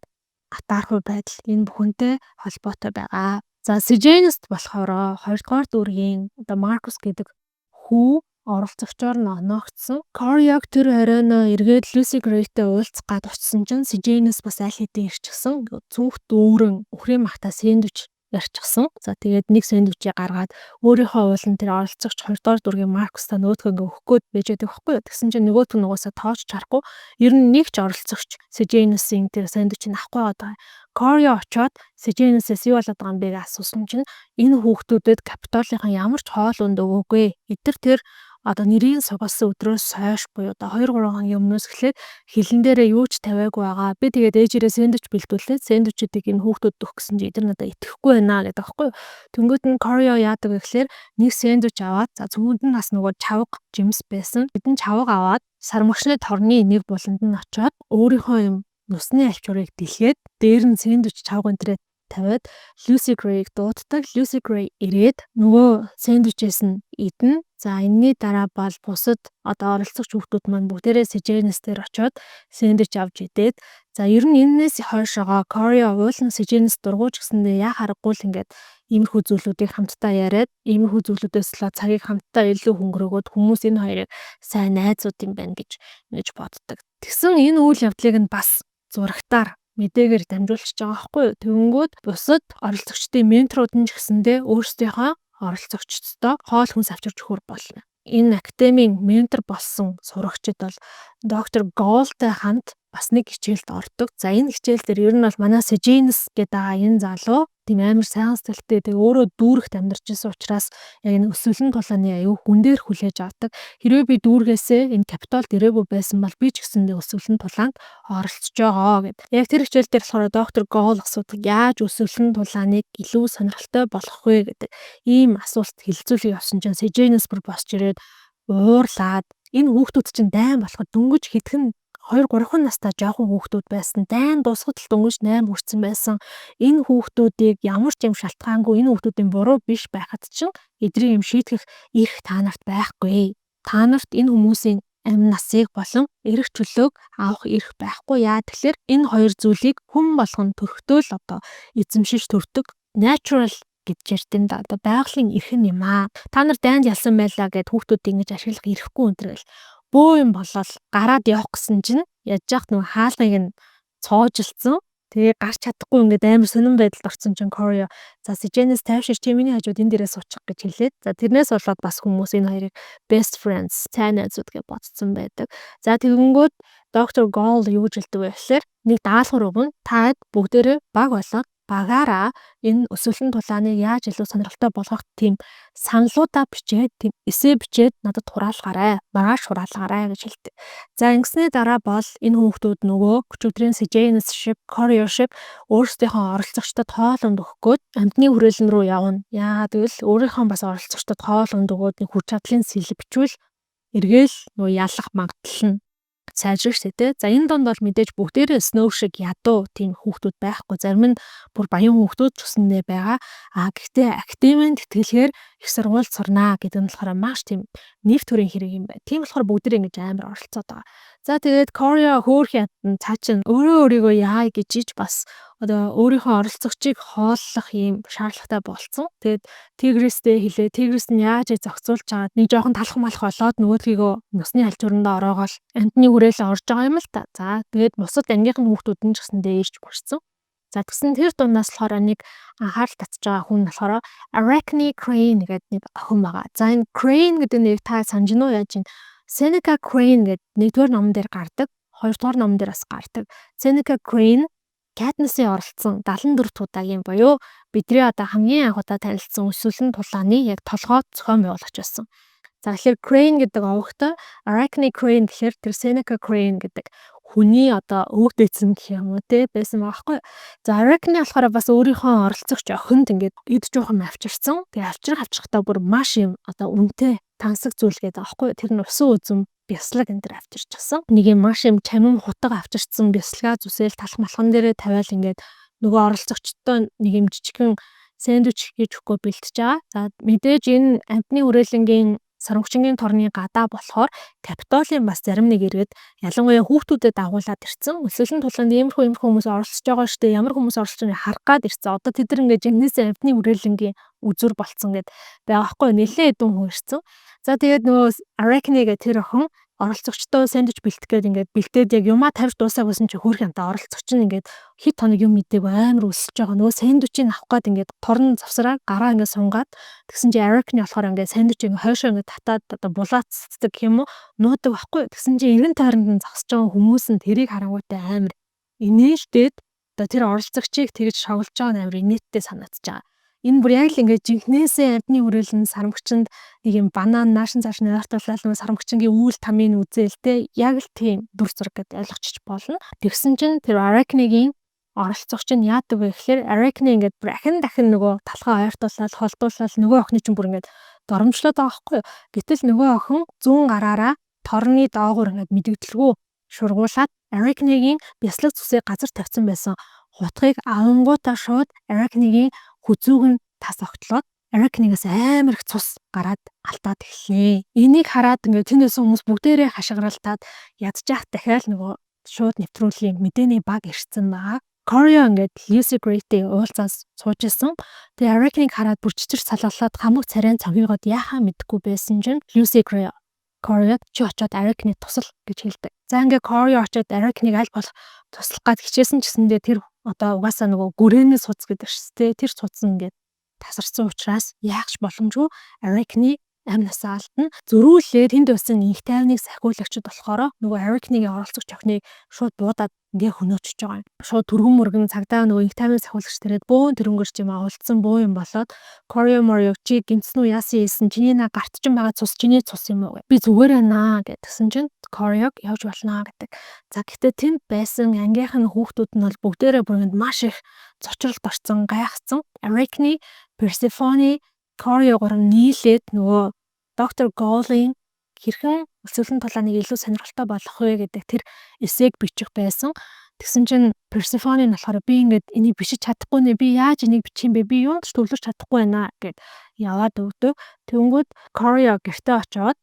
атаархуй байдал энэ бүхэнтэй холбоотой байгаа. За Sejanus болохоор 2 дугаар дүүргийн одоо Маркус гэдэг хүү оролцогчоор нь оноогдсон. Кориог тэр оройно эргээд Lucy Gray-тэй уулзах гад очсон чинь Sejanus бас аль хэдийн ирчихсэн. Цүнх дүүрэн өхрийн махта сэндвич ярьчихсан. За тэгээд нэг сэндвичийг гаргаад өөрийнхөө уулын тэр оролцогч 2 дугаар дүүргийн Маркус та нөгөөдхөө ингээ өгөх гээд байж байгаа байхгүй юу? Тэгсэн чинь нөгөөдх нь угаасаа тоож чарахгүй. Ер нь нэг ч оролцогч Sejanus-ийн тэр сэндвичийг авахгүй байгаа. Корио очоод Sejanus-ээс юу болоод байгаа юм бэ гэж асуусан чинь энэ хүүхдүүдэд Капитолынхаа ямар ч хоол унд өгөөгүй. Эдгээр тэр одоо нэрийн сугалсан өдрөөс хойш буюу одоо 2-3 хоногийн өмнөөс эхлээд хилэн дээрээ юу ч тавиагүй байгаа. Би тэгээд ээжээрээ сэндвич бэлдүүлээд сэндвичүүдийг энэ хүүхдүүдэд өгөх гэсэн чинь эдгээр надад итгэхгүй байна гэдэг аахгүй юу. Тэнгүүд нь Корио яадаг гэхээр нэг сэндвич аваад за цөмөнд нь бас нөгөө чавга жимс байсан. Хэдэн чавга аваад сармагчны торны нэг буланд нь очоод өөрийнхөө юм нусны альчуурыг дэлгээд дээр нь сэндвич чавга энтрээ тавиад Lucy Gray-г дууддаг. Lucy Gray ирээд нөгөө сэндвичээс нь идэн. За энэний дараа бол бусад одоо оролцогч хүүхдүүд маань бүгдээрээ Sejanus дээр очоод сэндвич авч идээд за ер нь энэс хойшоогоо Корио уулын Sejanus дургуйч гэсэндээ яа харахгүй л ингээд иймэрхүү зүйлүүдийг хамтдаа яриад иймэрхүү зүйлүүдээс л цагийг хамтдаа илүү хөнгөрөөгөөд хүмүүс энэ хоёрыг сайн найзууд юм байна гэж боддог. Тэгсэн энэ үйл явдлыг нь бас зурагтаар мэдээгээр дамжуулчихж байгаа байхгүй юу. Тэгэнгүүт бусад оролцогчдын менторууд нь ч гэсэндээ өөрсдийнхөө оролцогчдоо хоол хүнс авчирч өгөх болно. Энэ академийн ментор болсон сурагчид бол доктор Голтой хамт бас нэг хичээлд ордог. За энэ хичээл дээр ер нь бол манай Sejanus гэдэг энэ залуу тийм амар сайн сэтгэлтэй тэг өөрөө дүүрэгт амьдарч байсан учраас яг энэ өсвөлэн тулааны аюу хүн дээр хүлээж авдаг. Хэрвээ би дүүргээсээ энэ Капитолд ирээгүй байсан бол би ч гэсэндээ өсвөлэн тулаанд оролцож байгаа гэд. Яг тэр хичээл дээр болохоор доктор Гол асуудаг яаж өсвөлэн тулааныг илүү сонирхолтой болгох вэ гэдэг ийм асуулт хэлэлцүүлэг явсан чинь Sejanus бүр босч ирээд уурлаад энэ хүүхдүүд чинь дайн болоход дөнгөж хитгэн 2-3 настай жоохон хүүхдүүд байсан. Дайн дуусахад л дөнгөж 8 хүрсэн байсан. Энэ хүүхдүүдийг ямар ч юм шалтгаангүй энэ хүүхдүүдийн буруу биш байхад чинь эдрийн юм шийтгэх эрх та нарт байхгүй. Та нарт энэ хүмүүсийн амь насыг болон эрх чөлөөг авах эрх байхгүй. Яа тэгэхээр энэ хоёр зүйлийг хүн болгон төрөхдөө л одоо эзэмшиж төрдөг. Natural гэж ярьдэн да. Одоо байгалийн эрх юм аа. Та нар дайнд ялсан байлаа гэд хүүхдүүд ингэж ашиглах эрхгүй өнтргээл. Бөө юм болол гараад явах гэсэн чинь яаж яах нүг хаалгыг нь цоожилсан. Тэгээ гарч чадахгүй ингээд амар сонирн байдалд орсон чинь Корио за Сиженээс тайвшир чи миний хажууд энэ дээрээ суучих гэж хэлээд за тэрнээс болоод бас хүмүүс энэ хоёрыг best friends сайн найзууд гэж бодсон байдаг. За тэгэнгүүт доктор Гол юу гэж хэлдэг вэ гэхээр нэг даалгавар өгнө. Та бүгдээрээ баг болоод багаараа энэ өсвөлтийн тулааныг яаж илүү сонирхолтой болгох тийм саналуудаа бичээд тийм эссе бичээд надад хураалгаарай. Маргааш хураалгаарай гэж хэлдэг. За ингэсний дараа бол энэ хүүхдүүд нөгөө өчигдрийн Сиженес ship, Корио ship өөрсдийнхөө оролцогчдод хоолунд өгөхгүйд амьтны хүрээлэн рүү явна. Яагаад гэвэл өөрийнхөө бас оролцогчдод хоолунд өгөөд нэг хүч чадлын сэлэг бичвэл эргээл нөгөө ялах магадлал нь сайжрах шүү дээ. За энэ донд бол мэдээж бүгдээрээ Snow шиг ядуу тийм хүүхдүүд байхгүй. Зарим нь бүр баян хүүхдүүд ч гэсэндээ байгаа. Гэхдээ академид тэтгэлгээр их сургуульд сурнаа гэдэг нь болохоор маш тийм нэв төрийн хэрэг юм байна. Тийм болохоор бүгдээрээ ингэж амар оролцоод байгаа. За тэгээд Корио хөөх ятан цаа чин өөрийгөө яа гэж иж бас одоо өөрийнхөө оролцогчийг хооллох юм шаардлагатай болсон. Тэгээд Тигрэстэй хэлээ. Тигрэс нь яаж зохицуулж чагаад нэг жоохон талах малах болоод нөгөөдгийгөө нусны хальчуурандаа ороогоол амтны хүрээлэн орж байгаа юм л та. За тэгээд бусад ангийнхан хүүхдүүд нь ч гэсэндээ ирж морсон. За тэгсэн тэр дундаас болохоор нэг анхаарал татж байгаа хүн болохоор Arachne Crane гэдэг нэг охин байгаа. За энэ Crane гэдэг нэрийг та санаж гинөө яаж ин Seneca Crane гэдэг нэгдүгээр номон дээр гардаг, хоёрдугаар номон дээр бас гардаг. Seneca Crane Katniss-ийн оролцсон 74 дахь удаагийн буюу бидний одоо хамгийн анх удаа танилцсан өсвөлэн тулааны яг толгой зохион байгуулагч байсан. За тэгэхээр Crane гэдэг овогтой Arachne Crane гэхээр тэр Seneca Crane гэдэг хүний одоо өвгдээсэн гэх юм уу те байсан байгаа байхгүй. За Arachne болохоор бас өөрийнхөө оролцогч охинд ингээд эд жоохон авчирсан. Тэгээ авчирхтаа бүр маш юм одоо үнэтэй тансаг зүйл гэдэг аахгүй. Тэр нь усан үзэм бяслаг энэ төр авчирчихсан. Нэг юм маш юм чамин хутга авчирсан бясалгаа зүсэл талах малхан дээрээ тавиал ингээд нөгөө оролцогчтой нэг юм жижигхэн сэндвич хийж өгөхгүй бэлтэж байгаа. За мэдээж энэ амтны хүрээлэнгийн сарамгчингийн торны гадаа болохоор Капитолын бас зарим нэг иргэд ялангуяа хүүхдүүдэд дагуулад ирсэн. Өсвөлэн тулаанд иймэрхүү хүмүүс оролцож байгаа шүү дээ. Ямар хүмүүс оролцож байгааг харах гад ирсэн. Одоо тэд нар ингээд жинхнээсээ амтны хүрээлэнгийн үзүр болцсон гэд байгаа байхгүй нэлээд хэдэн хүн ирсэн. За тэгээд нөгөө Arachne гэх тэр охин оролцогчтой сэндвич бэлтгэх гээд ингээд бэлдээд яг юмаа тавьж дуусаагүй чинь хөрх янта оролцогч нь ингээд хит хоног юм мэдээг амар өсөж байгаа. Нөгөө сэндвичийг авах гээд ингээд торн завсраа гараа ингээд сунгаад тэгсэн чинь Arachne болохоор ингээд сэндвичийг хойшоо ингээд татаад одоо булаацдаг юм уу нуудаг байхгүй. Тэгсэн чинь эргэн тойронд нь зогсож байгаа хүмүүс нь тэрийг харангуйтай амар инээжтэд одоо тэр оролцогчийг тэгж шоглож байгаа нь амар инээдтэй санагдаж байгаа. Энэ бүр яг л ингээд жинхнээсээ амтны хүрээлэн сарамгчинд нэг юм банан наашин цааш нойртуулаад нөгөө сарамгчингийн үүл тамийн үзээлтэй яг л тийм дүр зураг гэдээ ойлгочих болно. Тэгсэн чинь тэр Arachne-гийн оролцогч нь яадаг вэ гэхээр Arachne ингээд бүр дахин нөгөө талхаа ойртуулаад холдуулаад нөгөө охины чинь бүр ингээд доромжлоод байгаа байхгүй юу. Гэтэл нөгөө охин зүүн гараараа торны доогуур ингээд мэдэгдэлгүй шургуулад Arachne-гийн бяслаг зүсээ газар тавьсан байсан хутгийг авангуудаа шууд Arachne-гийн хүзүүг нь тас огтлоод Arachne-гээс амар их цус гараад алтаад эхлэв. Энийг хараад ингээд тэндээс хүмүүс бүгдээрээ хашгиралтаад ядчих дахиад нөгөө шууд нэвтрүүлгийн мэдээний баг ирсэн байгаа. Corio ингээд Lucy Gray-тэй уулзаас сууж исэн. Тэгээ Arachne-г хараад бүр чичир салгалаад хамаг царайн цогёогоод яхаа мэдгүй байсан чинь Lucy Gray Corio чи очоод Arachne тусал гэж хэлдэг. За ингээд Corio очоод Arachne-г аль болох туслах гад хичээсэн ч гэсэндээ тэр одоо угаасаа нөгөө гүрээнээс суц гэдэг шүү дээ. Тэр суц ингээд тасарсан учраас яах ч боломжгүй Arachne амнасаа алтна. Зөрүүлээ тэнд байсан инх тайвныг сахиулагчд болохоор нөгөө Arachne-гийн оролцогч охиныг шууд буудаад ингээ хөнөөчж байгаа юм. Шууд түргэн мөргөн цагдаа нөгөө инх тайвныг сахиулагч тэрээд бөөн тэрөнгөр ч юм авалцсан бөө юм болоод Corio Morio чи гинцэн үү яасан ийсэн чиний наа гарт чинь байгаа цус чиний цус юм уу гэ. Би зүгээр байна гэдгсэн чинь Corio явж болно гэдэг. За гэхдээ тэнд байсан ангийнхан хүүхдүүд нь бол бүгдээрээ бүргэнд маш их цочролт орсон гайхсан. Arachne, Persephone, Corio гурав нийлээд нөгөө доктор Gol-ийн хэрхэн өсвөлэн тулааныг илүү сонирхолтой болгох вэ гэдэг тэр эсэйг бичих байсан. Тэгсэн чинь Persephone нь болохоор би ингээд энийг бичиж чадахгүй нэ би яаж энийг бичих юм бэ? Би юунд ч төвлөрч чадахгүй байна гэд яваад өгдөг. Тэнгүүд Corio гэртээ очоод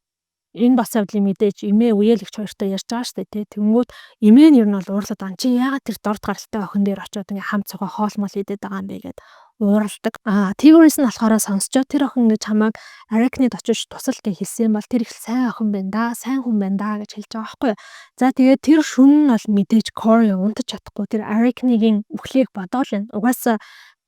энэ бас явдлын мэдээж эмээ үеэлэгч хоёртой ярьж байгаа шүү дээ тий. Тэнгүүд эмээ нь ер нь бол уурлаад байгаа. Чи яагаад тэр дорд гаралтай охин дээр очиод ингээ хамт цугаа хоолмол идээд байгаа юм бэ гэд ууралдаг. Тэгвэрээс нь болохоор сонсчоо тэр охин гэж чамайг Аракнид очиж тусал гэж хэлсэн бол тэр их сайн охин байна да, сайн хүн байна да гэж хэлж байгаа байхгүй юу. За тэгээд тэр шүн нь бол мэдээж Corey унтаж чадахгүй тэр Aracniгийн үхлийг бодоол энэ. Угаасаа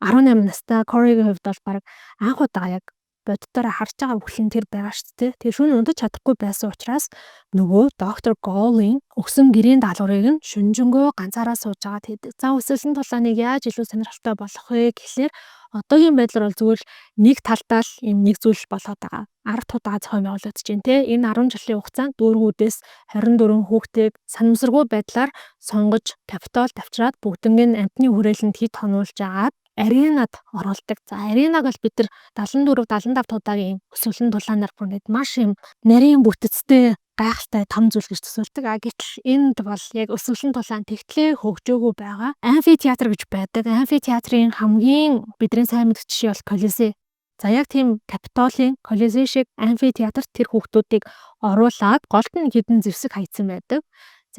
18 настай Corey-гийн хувьд бол баг анх удаа яг боддороо харж байгаа бүхлэн тэр байгаа шүү дээ. Тэр шүн унтаж чадахгүй байсан учраас нөгөө доктор Goal-ийн өгсөн гэрийн даалгаврыг нь шүнжэнгөө ганцаараа сууж байгаа тэгээд за өсөлтөн тулааныг яаж илүү сонирхолтой болгох вэ гэхлээр одоогийн байдлаар бол зүгээр нэг талдаа л юм нэг зүйл болоод байгаа. Арга тутаа зохион байгуулагдаж байна те. Энэ 10 жилийн хугацаанд дүүргүүдээс 24 хүүхдийг санамсаргүй байдлаар сонгож капитал тавьчраад бүгднийг амтны хүрээлэнд хит хонуулж агаад аренад оруулдаг. За аренаг бол бид нар 74 75 удаагийн өсвөлэн дулаанаар бүрнэд маш юм нарийн бүтэцтэй гайхалтай том зүйл гэж төсөөлдөг. Гэтэл энд бол яг өсвөлэн дулаан тэгтлээ хөгжөөгөө байгаа. Амфитеатр гэж байдаг. Амфитеатрын хамгийн бидний сайн мэддэг жишээ бол Колизей. За яг тийм Капитолын Колизей шиг амфитеатрт тэр хүүхдүүдийг оруулаад голд нь хідэн зэвсэг хайцсан байдаг.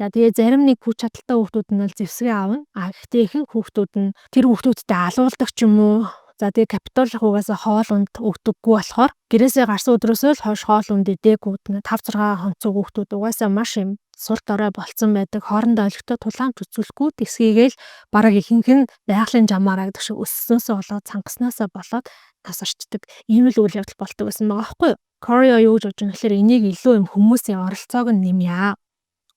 За тэгээ зарим нэг хүч чадалтай хүүхдүүд нь бол зэвсгээ аавна. Гэхдээ ихэнх хүүхдүүд нь тэр хүүхдүүдтэй алуулдаг ч юм уу. За тэгээ Капитол хуугаас хоол унд өгдөггүй болохоор гэрээсээ гарсан өдрөөсөө л хойш хоол унд идээгүй 5 6 хонцог хүүхдүүд угаасаа маш юм сул дорой болцсон байдаг. Хоорондоо олигтой тулаамж үзүүлэхгүй тэсгийгээл бараг ихэнх нь байгалийн жамаараа гэдэг шиг өссөнөөсөө болоод цангаснаасаа болоод нас орчдөг. Ийм л үйл явдал болдог гэсэн байгаа байхгүй юу? Corey юу гэж бодож байгаа гэхээр энийг илүү юм хүмүүсийн оролцоог нь нэмье.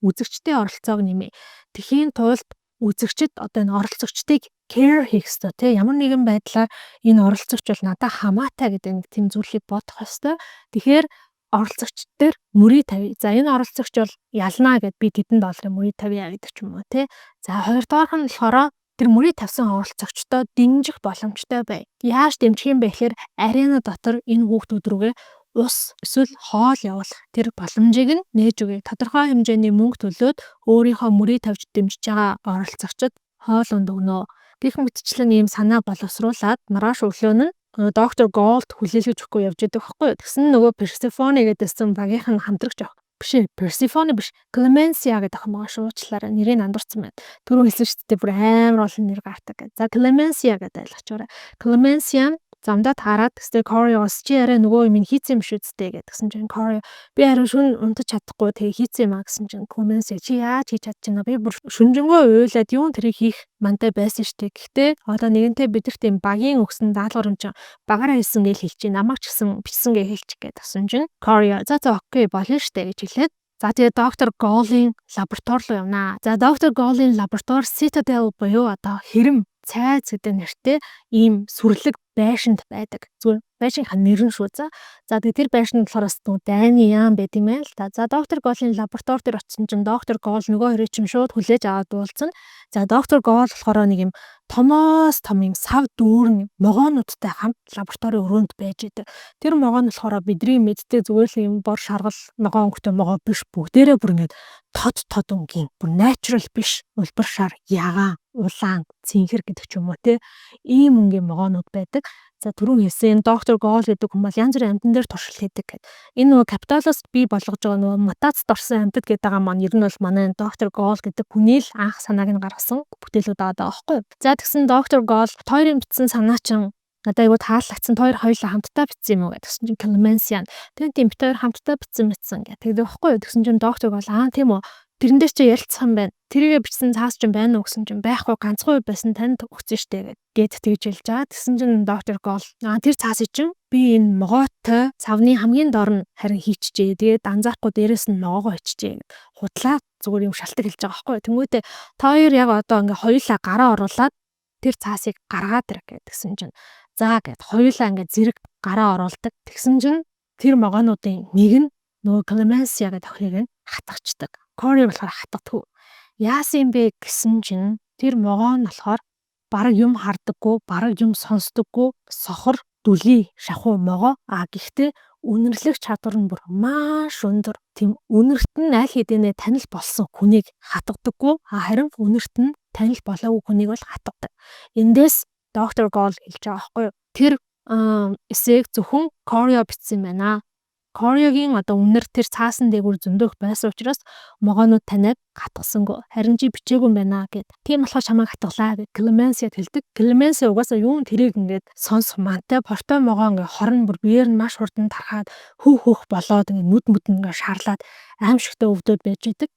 Үзэгчдийн оролцоог нэмээ. Тэхийн тулд үзэгчд одоо энэ оролцогчдыг care хийх ёстой тий. Ямар нэгэн байдлаар энэ оролцогч бол надад хамаатай гэдэг нэг тийм зүйлийг бодох ёстой. Тэгэхээр оролцогчд дээр мөрий тавь. За энэ оролцогч бол ялнаа гэд би тэдэнд долларын мөрий тавья гэдэг ч юм уу тий. За хоёрдугаарх нь болохоор тэр мөрий тавьсан оролцогчдод дэмжих боломжтой бай. Яаж дэмжих юм бэ гэхээр арена дотор энэ хүүхдүүд рүүгээ ус эсвэл хоол явуулах тэр боломжийг нь нээж өгье. Тодорхой хэмжээний мөнгө төлөөд өөрийнхөө мөрий тавьж дэмжиж байгаа оролцогчид хоол унд өгнө. Гэх мэтчлэн ийм санаа боловсруулад маргааш өглөө нь доктор Gold хүлээлгэж өгөхгүй явж идэг байхгүй юу. Тэгсэн нөгөө Persephone гэдээсэн багийнх нь хамтрагч авах. Биш Persephone биш. Clemencia гэдэг охин байгаа шуучлаараа нэрийг андуурсан байна. Түрүү хэлсэн шүү дээ бүр амар олон нэр гардаг гэж. За Clemencia гэдэг ойлгочоорой. Clemencia замдаа таарад гэстэй Corey-оос чи арай нөгөө юм хийцэн юм шүү дээ гэдгсэн чинь Corey би харин шүн унтаж чадахгүй тэгээ хийцэн юм а гэсэн чинь Clemencia чи яаж хийж чадчихна би бүр шүнжэнгөө уйлаад юун тэрийг хийх мантай байсан шүү дээ. Гэхдээ одоо нэгэнтээ бидэрт юм багийн өгсөн даалгавар юм чинь багаараа хийсэн гэж хэлж чинь намайг ч гэсэн бичсэн гэж хэлчих гэдгсэн чинь Corey за окей болно шүү дээ гэж хэлээд за тэгээ доктор Goal-ийн лаборатори руу явнаа. За доктор Goal-ийн лаборатори Citadel буюу одоо хэрэм цайз гэдэг нэртэй ийм сүрлэг байшинд байдаг. Зүгээр байшинхаа нэр нь шүү за. За тэгээ тэр байшинд болохоор бас дайны яам байт юм байл та. За доктор Goal-ийн лаборатори дээр очсон чинь доктор Goal нөгөө хоёрыг чинь шууд хүлээж аваад уулзсан. За доктор Goal болохоор нэг юм томоос том юм сав дүүрэн могоонуудтай хамт лабораторийн өрөөнд байж идэг. Тэр могоо нь болохоор бидний мэддэг зүгээр л юм бор шаргал могоо өнгөтэй могоо биш бүгдээрээ бүр ингээд тод өнгийн бүр natural биш улбар шар ягаан улаан цэнхэр гэдэг ч юм уу те ийм өнгийн могоонууд байдаг. За түрүүн хэлсэн доктор Goal гэдэг хүмүүс янз бүрийн амьтан дээр туршилт хийдэг гэдэг. Энэ нөгөө капиталоос бий болгож байгаа нөгөө мутацид орсон амьтад гэдэг байгаа маань ер нь бол манай доктор Goal гэдэг хүний л анх санааг нь гаргасан бүтээлүүд байгаа байхгүй юу. За тэгсэн доктор Goal хоёрын бичсэн санаа чинь надад айгуу таалагдсан. Хоёулаа хамтдаа бичсэн юм уу гэдгсэн чинь Clemencia. Тэгээд тийм бит хоёр хамтдаа бичсэн гэдэг. Тэгээд байхгүй юу тэгсэн чинь доктор Goal тийм үү тэрэн дээр чи ярилцсан байна. Тэрийгэ бичсэн цаас чинь байна уу гэсэн чинь байхгүй ганцхан байсан танд өгсөн штэ гэд тэгж хэлж байгаа. Тэгсэн чинь доктор Goal тэр цаасыг чинь би энэ могоотой цавны хамгийн дор нь харин хийчихжээ. Тэгээд анзаарахгүй дээрэс нь могоогоо хийчихжээ. Худлаа зүгээр юм шалтгаан хэлж байгаа байхгүй юу. Тэнгүүтээ та хоёр яг одоо ингээ хоёулаа гараа оруулаад тэр цаасыг гаргаад ирэх гэдгсэн чинь за гэд хоёулаа ингээ зэрэг гараа оруулдаг. Тэгсэн чинь тэр могоонуудын нэг нь нөгөө Clemencia гэдэг охиныг нь хатгачдаг. Corey болохоор хатгадаггүй. Яасан бэ гэсэн чинь тэр могоо нь болохоор бараг юм хардаггүй, бараг юм сонсдоггүй, сохор, дүлий, шахуу могоо. Гэхдээ үнэрлэх чадвар нь бүр маш өндөр. Тийм үнэрт нь аль хэдийнэ танил болсон хүнийг хатгадаггүй. Харин үнэрт нь танил болоогүй хүнийг бол хатгадаг. Эндээс доктор Goal хэлж байгаа байхгүй юу? Тэр эсээг зөвхөн Corey бичсэн байна. Кориогийн одоо үнэр тэр цаасан дээгүүр зөндөх байсан учраас могоонууд танайг хатгасангүй. Харин чи бичээгүй юм байна гэд. Тийм болохоор чамайг хатгалаа гэд Clemency хэлдэг. Clemency угаасаа юун тэрийг ингээд сонсох мантай портой могоо ингээд хорн бүр биеэр нь маш хурдан тархаад хөөх болоод ингээд нүд ингээд шаарлаад аимшигтай өвдөд байж идэг.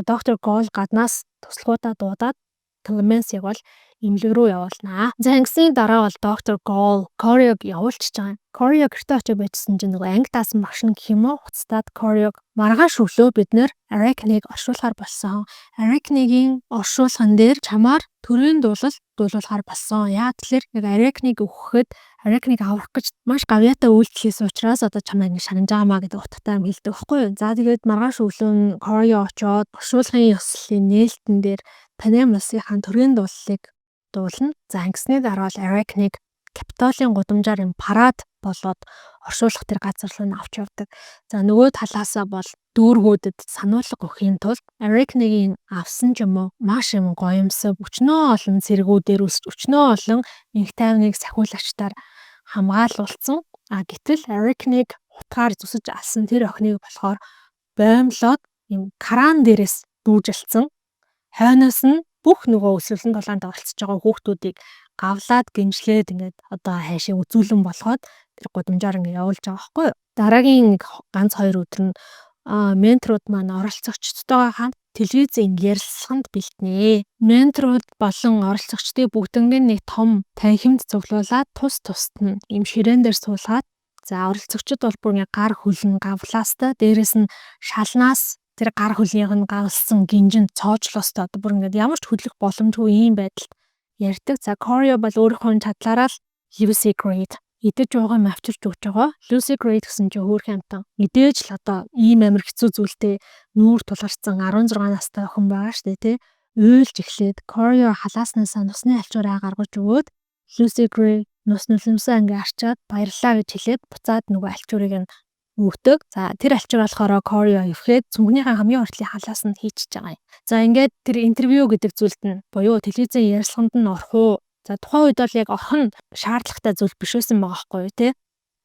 Доктор Гол гаднаас туслахуудаа дуудаад Clemency-г бол эмнэлэг рүү явуулнаа. За ингэсний дараа бол доктор Гол Кориог явуулчихж байгаа юм. Корио гэртээ очиж байжсэн чинь нөгөө анги даасан багш нь гэх юм уу хуцтаад Кориог маргааш өглөө бид нэр Arachne-г оршуулахаар болсон. Arachne-гийн оршуулган дээр чамаар төрийн дуулуулахаар болсон. Яа тэлэр яг Arachne-г өгөхөд Arachne-г аврах гэж маш гавьяатай үйлдэл хийсэн учраас одоо чамайг ингэ шанаж байгаамаа гэдэг утгатай юм хэлдэг байхгүй юу. За тэгээд маргааш өглөө нь Корио очоод оршуулгын ёслолын нээлтэн дээр Panem улсынхаа төрийн дуулалыг дуулна. За ингэсний дараа бол Arachne-г Капитолын гудамжаар юм парад болоод оршуулах тэр газар руу авч явдаг. За нөгөө талаасаа бол дүүргүүдэд сануулга өгөхийн тулд Arachne-гийн авсан ч юм уу маш юм гоёмсог өчнөө олон цэргүүдээр өчнөө олон инх тайвныг сахиулагчдаар хамгаалуулсан. Гэтэл Arachne-г утгаар зүсэж алсан тэр охиныг болохоор боомлоод юм кран дээрээс дүүжилсэн. Хойноос нь бүх нөгөө өсвөлэн толгойд оролцож байгаа хүүхдүүдийг гавлаад гинжлээд ингээд одоо хайшаа үзүүлэн болгоод тэр гудамжаар ингээд явуулж байгаа байхгүй юу. Дараагийн ганц 2 өдөр нь менторууд маань оролцогчдтойгоо хамт телевизийн ярилцлаганд бэлтнэ. Менторууд болон оролцогчдыг бүгднийг нэг том танхимд цуглуулад тус тусад нь юм ширээн дээр суулгаад за оролцогчд бол бүр ингээд гар хөлн гавлаастай дээрэс нь шалнаас тэр гар хөлнийх нь гавлсан гинжин цоожлоостой одоо бүр ингээд ямар ч хөдлөх боломжгүй ийм байдалд ярьдаг. За Корио бол өөрийнхөө чадлаараа л Lucy Great идэж уугаа авчирч өгч байгаа. Lucy Great гэсэн чинь хөөрхөн амтан. Мэдээж л одоо ийм амар хэцүү зүйлтэй нүүр тулгарсан 16 настай охин байгаа шүү дээ, тий. Уйлж эхлээд Корио халааснасаа нусны альчуураа гаргаж өгөөд Lucy Great нус нулимсаа ингээ арчаад баярлаа гэж хэлээд буцаад нөгөө альчуурыг нь өгдөг. За тэр альчуур болохоор Корио өвхөөд цүнхнийхээ хамгийн уртлын халаас нь хийчихэж байгаа юм. За ингээд тэр интервью гэдэг зүйлд нь буюу телевизийн ярилцлаганд нь орох уу? За тухайн үед бол яг орох нь шаардлагатай зүйл биш байсан байгаа байхгүй юу те?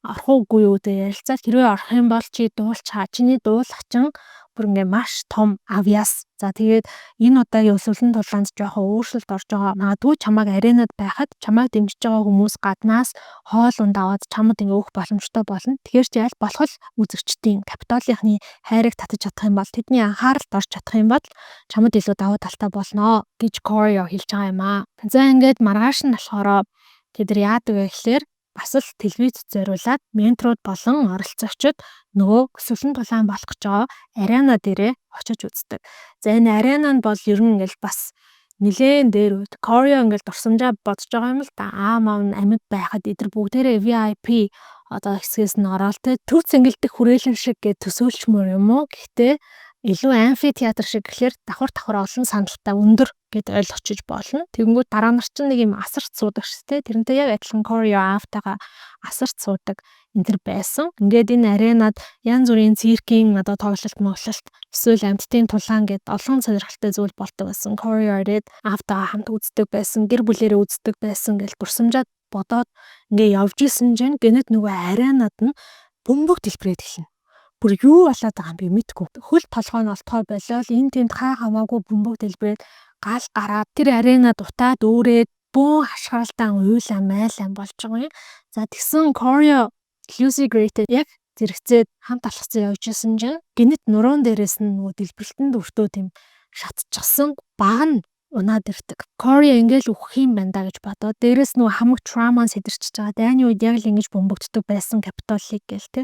Орох уугүй юу гэдэг ярилцаад хэрвээ орох юм бол чи дуулчаа. Чиний дуулахчин бүр ингээ маш том авьяас. За тэгээд энэ удаагийн өсвөлэн тулаанд жоохон өөрчлөлт орж байгаа. Магадгүй чамайг аренад байхад чамайг дэмжиж байгаа хүмүүс гаднаас хоол унд аваад чамд ингээ өгөх боломжтой болно. Тэгэхээр чи аль болох үзэгчдийн Капитолынхны хайрыг татаж чадах юм бол тэдний анхааралд орж чадах юм бол чамд илүү давуу талтай болно гэж Корио хэлж байгаа юм аа. За ингээд маргааш нь болохоор тэд яадаг вэ гэхээр бас л телевизэд зориулаад менторууд болон оролцогчид нөгөө өсвөлэн тулаан болох гэж байгаа арена дээрээ очиж үздэг. За энэ арена нь бол ер нь ингээл бас нилээн дээр үед Корио ингээл дурсамжаа бодож байгаа юм л да. Маав нь амьд байхад эдэр бүгдээрээ VIP одоо хэсгээс нь ороод төв цэнгэлдэх хүрээлэн шиг гэж төсөөлчмөр юм уу. Гэхдээ илүү амфитеатр шиг гэхэлэр давхар олон сандалтай өндөр гэд ойлгочих болно. Тэгэнгүүт дараа нар чинь нэг юм асарт суудаг шүү дээ. Тэрнтэй яг адилхан Корио аавтайгаа асарт суудаг энэ төр байсан. Ингээд энэ аренад янз бүрийн циркийн одоо тоглолт моглолт эсвэл амьтдын тулаан гэд олон сонирхолтой зүйл болдог байсан. Корио ирээд аавтайгаа хамт үздэг байсан, гэр бүлээрээ үздэг байсан гэж дурсамжаад бодоод ингээд явж исэн чинь гэнэт нөгөө аренад нь бөмбөг дэлбэрээд эхэлнэ. Бүр юу болоод байгаа юм би мэдэхгүй. Хөл толгой нь олдохоор болол энэ тэнд хаа хамаагүй бөмбөг дэлбэрээд гал гараад тэр арена дутаад өөрөөд бөөн хашгаалтаа уйлаа майлаа болж байгаа юм. За тэгсэн Корио Lucy Great яг зэрэгцээд хамт алхацсан явж исэн чинь гинэт нуруунд дээрээс нь нөгөө дэлбэрэлтэнд өртөө тийм шатчихсан баг нь унаад ирдэг. Корио ингээл үхэх юм байна да гэж бодоод дээрээс нөгөө хамаг трама сэтэрчж байгаа. Дайны үед яг л ингэж бөмбөгддөг байсан Капитолыг гээл те.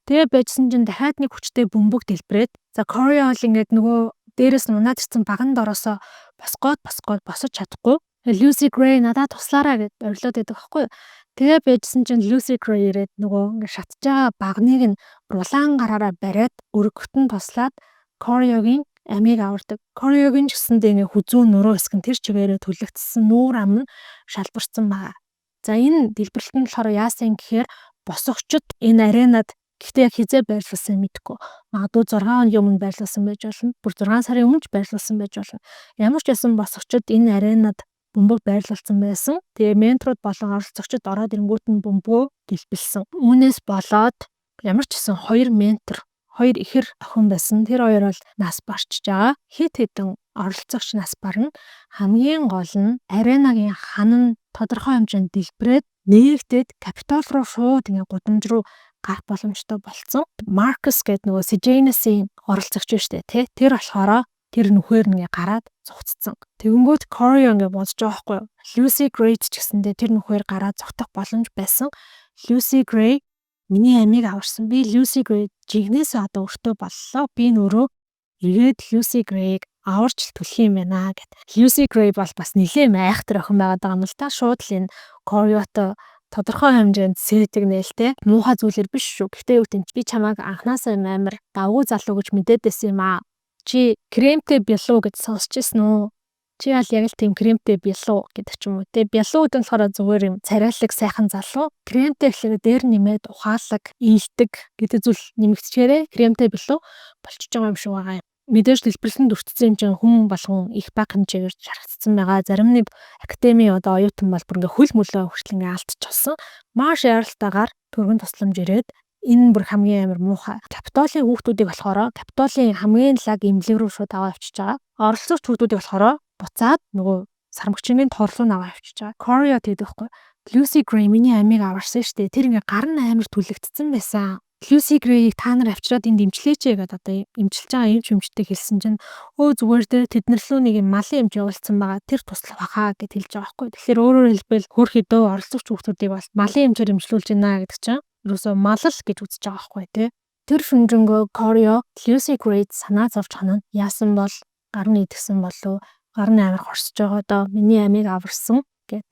Тэгээ байжсэн чинь дахиад нэг хүчтэй бөмбөг дэлбэрээд за Корио бол ингээд нөгөө дээрээс нь унаад ирсэн баганд ороосоо босгоод босож чадахгүй. Lucy Gray надад туслаараа гэд орилоод байдаг байхгүй юу. Тэгээ байжсэн чинь Lucy Gray ирээд нөгөө ингээд шатж байгаа багныг нь улаан гараараа бариад өргөхт нь туслаад Кориогийн амийг авардаг. Кориогийн ч гэсэндээ ингээ хүзүүн нуруу хэсэг нь тэр чигээрээ түлэгдсэн нүүр ам нь шалбарсан байгаа. За энэ дэлбэрэлтэн болохоор яасан гэхээр босгочд энэ аренад гэхдээ яг хизээ байрлуулсан мэдэхгүй. Магадгүй 6 хоногийн өмнө байрлуулсан байж болно. Бүр 6 сарын өмнө ч байрлуулсан байж болно. Ямар ч байсан босгочд энэ аренад бөмбөг байрлуулсан байсан. Тэгээ менторууд болон оролцогчид ороод ирэнгүүт нь бөмбөгөө дэлбэлсэн. Үүнээс болоод Ямар ч гэсэн хоёр ментор, хоёр ихэр охин байсан. Тэр хоёр бол нас барчиж байгаа. Хэд хэдэн оролцогч нас барна. Хамгийн гол нь аренагийн ханан тодорхой хэмжээнд дэлбэрээд нээгдээд Capitol руу шууд ингээ гудамж руу гарах боломжтой болсон. Marcus гэдэг нөгөө Sejanus-ийн оролцогч шүү дээ, тий. Тэр болохоор тэр нүхээр ингээ гараад зугтцсан. Тэгэнгүүт Cory ингээ бодож байгаа байхгүй юу? Lucy Gray ч гэсэндээ тэр нүхээр гараад зогтох боломж байсан. Lucy Gray миний амийг аварсан. Би Lucy Gray жигнэс одоо өртөө боллоо. Би нөрөө эргээд Lucy Gray-г аварч төлөх юм байна гэд. Lucy Gray бол бас нэлээд майхтар охин байгаа юм л та. Шууд л энэ Cory-ото тодорхой хэмжээнд сэтгнэлтэй муухай зүйлэр биш шүү. Гэхдээ юу гэдэг би чамайг анханасаа амар давгүй залуу гэж мэдээдсэн юм аа. Чи кремтэй бялуу гэж сонсч ирсэн үү? Чи аль яг л тийм кремтэй бялуу гэдэг ч юм уу. Тэ бялуу гэдэг нь болохоор зүгээр юм царайлаг сайхан залуу. Кремтэй гэхлээр дээр нэмээд ухаалаг, ийдэг гэдэг зүйл нэмэгдчихээрээ кремтэй бялуу болчихж байгаа юм шиг байгаа юм. Мэдээж дэлбэрлэлд өртсөн юм чинь хүн болгон их баг хэмжээгээр шаргацсан байгаа. Зарим нэг академи одоо оюутан бол бүр ингээ хөл мөлөө хүртэл ингээ алдчихсан. Маш яралтаагаар төргөн тусламж ирээд энэ бүр хамгийн амар муухай. Капитолын хүүхдүүдийг болохоор Капитолын хамгийн лаг имлэг рүү шууд аваа авчиж байгаа. Оролцогч хүүхдүүдийг болохоор буцаад нөгөө сармөгчийн тор руу наваа авчиж байгаа. Cory гэдэг байхгүй. Lucy Gray миний амийг аварсан шүү дээ. Тэр ингээ гар нь амар түлэгдсэн байсан. Lucy Gray-ийг та нар авчираад энд имжлээч гэдэг одоо имжилж байгаа эмч хүмжтэй хэлсэн чинь өө зүгээр дээ тэднэрлүү нэг юм малын эмч явуулсан байгаа. Тэр туслах бахаа гэж хэлж байгаа байхгүй. Тэгэхээр өөрөөр хэлбэл хөөрхөдөө оролцогч хүүхдүүдийг бас малын эмчээр имжлүүлж байна гэдэг чинь ерөөсөө малал гэж үзэж байгаа байхгүй тий. Тэр шүнжэнгөө Cory Lucy Gray санаа зовж ханаа яасан бол гар нь идэгсэн болов гар нь амар хорсож байгаа доо миний амийг аварсан гэд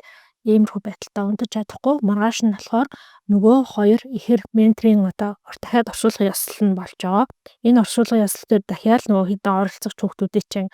иймэрхүү байдалтай унтаж чадахгүй. Маргааш нь болохоор нөгөө хоёр ихэр менторын одоо дахиад оршуулгын ёслол нь болж байгаа. Энэ оршуулгын ёслол дээр дахиад нөгөө хэдэн оролцогч хүүхдүүдийн чинь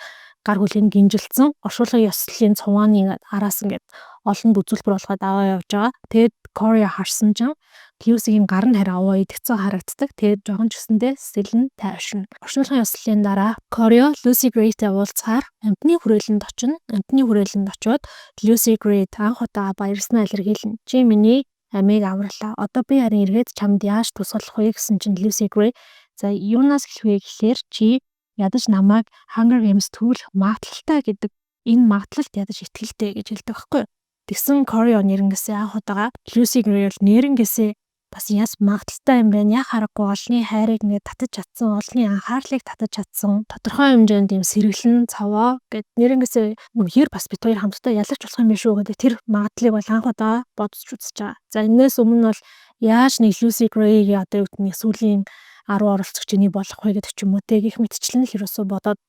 гар хүлийг гинжилсэн. Оршуулгын ёслолын цувгааны араас ингээд олонд үзүүлбэр болгоод аваа явж байгаа. Тэгээд Cory харсан чинь Lucy-гийн гар нь хараа аваа идэгцэн харагддаг. Тэгээд жоохон ч гэсэндээ сэтгэл нь тайвширна. Оршуулгын ёслолын дараа Cory Lucy Gray-тэй уулзахаар амтны хүрээлэнд очино. Амтны хүрээлэнд очиод Lucy Gray анх удаа баярснаа илэрхийлнэ. Чи миний амийг авралаа. Одоо би харин эргээд чамд яаж тусгах вэ гэсэн чинь Lucy Gray за юунаас эхлэв гэхээр чи ядаж намайг Hunger Games төвлөх магадлалтай гэдэг энэ магадлалд ядаж итгэлтэй гэж хэлдэг байхгүй юу? Тэгсэн Cory нэрнгээсээ анх удаага Lucy Gray бол нэрнгээсээ бас яс магадлалтай юм байна. Яг харахгүй олны хайрыг ингээд татаж чадсан, олны анхаарлыг татаж чадсан, тодорхой хэмжээнд юм сэргэлэн цаваа гэд нэрнгээсээ үнэхээр бас бид хоёр хамтдаа ялаж болох юм биш үү гэдэг тэр магадлалыг бол анх удаа бодож үзэж байгаа. За энэс өмнө бол яаж нэг Lucy Gray-ийн одоо юу гэдэг сүүлийн 10 оролцогчний болох вэ гэдэг ч юм уу те гих мэтчлэн л ерөөсөө бодоод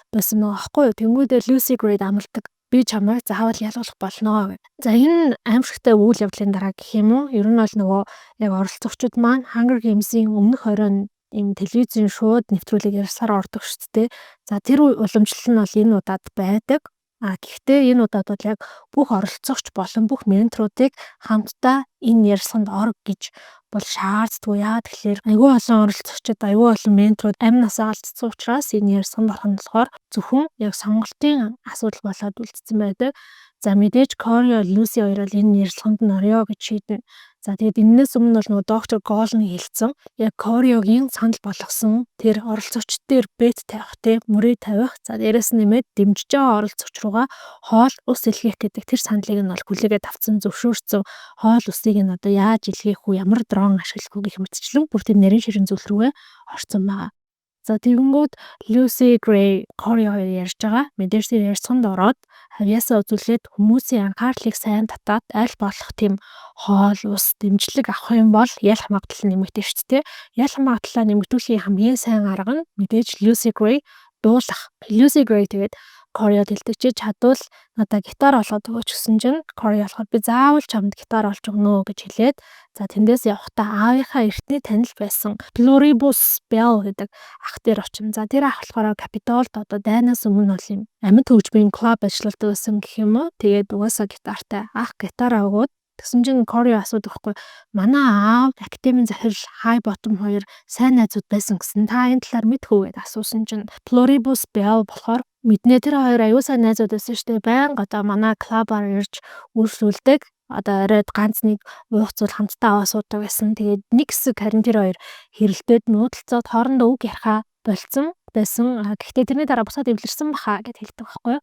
байсан байгаа байхгүй юу. Тэнгүүдээ Lucy Gray амлдаг. Би чамайг заавал ялгуулах болно гэх. За энэ аимшигтай үйл явдлын дараа гэх юм уу? Ер нь бол нөгөө яг оролцогчид маань Hunger Games-ийн өмнөх оройн ийм телевизийн шууд нэвтрүүлэг ярьсаар ордог шүү дээ. За тэр уламжлал нь бол энэ удаад байдаг. Гэхдээ энэ удаад бол яг бүх оролцогч болон бүх менторуудыг хамтдаа энэ ярилцлаганд ор гэж бол шаарддаггүй. Яагаад тэгэхээр айгүй олон оролцогчид, айгүй олон менторууд амь насаа алдсан учраас энэ ярилцлаганд орох нь болохоор зөвхөн яг сонголтын асуудал болоод үлдсэн байдаг. За мэдээж Cory Lucy хоёр бол энэ ярилцлаганд нь орё гэж шийднэ. За тэгээд энэс өмнө бол нөгөө доктор Gall нь хэлсэн. Яг Cory-гийн санал болгосон тэр оролцогчд дээр бет тавих те мөрөө тавих. За дээрэс нэмээд дэмжиж байгаа оролцогч руугаа хоол ус илгээх гэдэг тэр саналыг нь бол хүлээгээд авсан, зөвшөөрсөн. Хоол усыг нь одоо яаж илгээх үү, ямар дрон ашиглах үү гэх мэтчлэн бүр тэр нэрийн ширэн зүйл рүүгээ орсон байгаа. За тэгэнгүүт Lucy Gray Cory хоёр ярьж байгаа. Мэдээж тэр ярьцганд ороод хавьяасаа үзүүлээд хүмүүсийн анхаарлыг сайн татаад аль болох тийм хоол ус дэмжлэг авах юм бол ялах магадлал нэмэгдэж шүү дээ. Ялах магадлалаа нэмэгдүүлэхийн хамгийн сайн арга нь мэдээж Lucy Gray дуулах. Lucy Gray тэгээд Cory хэлдэг чи чадвал надад гитар олгоод өгөөч гэсэн чинь Cory болохоор би заавал чамд гитар олж өгнө гэж хэлээд за тэндээс явхдаа аавынхаа эртний танил байсан Pluribus Bell гэдэг ах дээр очив. За тэр ах болохоор Capitolд одоо дайнаас өмнө бол юм амьд хөгжмийн клуб ажилладаг байсан гэх юм уу. Тэгээд угаасаа гитартай ах гитараа өгөөд тэгсэн чинь Cory асуудаг байхгүй. Манай аав академийн захирал High Bottom хоёр сайн найзууд байсан гэсэн. Та энэ талаар мэдхүү гэд асуусан чинь Pluribus Bell болохоор мэднэ тэр хоёр аюу сайн найзууд байсан шүү дээ. Баян одоо манай клубаар ирж үйлчлүүлдэг. одоо оройд ганц нэг уух зүйл хамтдаа аваа суудаг байсан. Тэгээд нэг хэсэг харин тэр хоёр хэрэлдээд нүүдэлцээд хоорондоо үг ярихаа болцсон байсан. Гэхдээ тэрний дараа бусаад эвлэрсэн баха гэд хэлдэг байхгүй юу.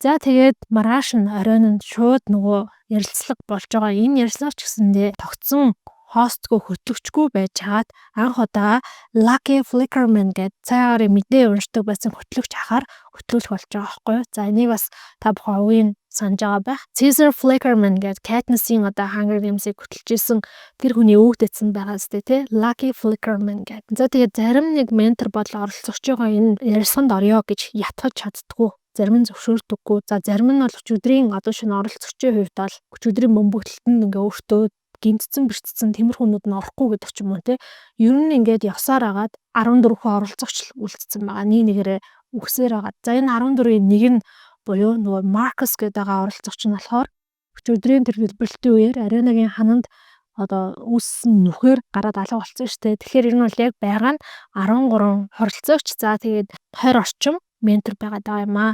За тэгээд маргааш нь оройн нь шууд нөгөө ярилцлага болж байгаа. Энэ ярилцлага ч гэсэндээ тогтсон хостгүй хөтлөгчгүй байж чаад анх удаа Lucky Flickerman гэдэг цаагаар мэдээ уншдаг байсан хөтлөгч ахаар хөтлүүлэх болж байгаа байхгүй юу. За энийг бас та бүхэн үеийн санаж байгаа байх. Caesar Flickerman гэдэг Katniss-ийн одоо Hunger Games-ийг хөтлөжсэн тэр хүний өвгдөцсөн байгаа зү тий. Lucky Flickerman гэдэг. За тэгээд зарим нэг ментор бодол оролцогч байгаа энэ ярилцлаганд орё гэж ятгах чаддгүй. Зарим нь зөвшөөрдөггүй. За зарим нь бол өчигдрийн одоо шинэ оролцогчийн хувьд бол өчигдрийн бөмбөгтөлтөнд ингээ өөртөө гинтсэн бэртцсэн тиймэрхүүнүүд нь орохгүй гэдэг ч юм уу те. Ер нь ингээд явсаар агаад 14 хүн оролцогч үлдсэн байгаа. Нэг нэгээрээ үгсээр агаад. За энэ 14-ийн нэг нь буюу нөгөө Marcus гэдэг оролцогч нь болохоор өчигдрийн тэр хэлбэрэлтийн үеэр аренагийн хананд одоо үүссэн нүхээр гараад алга болсон шүү дээ. Тэгэхээр ер нь бол яг байгаа нь 13 оролцогч. За тэгээд 20 орчим ментор байгаад байгаа юм аа.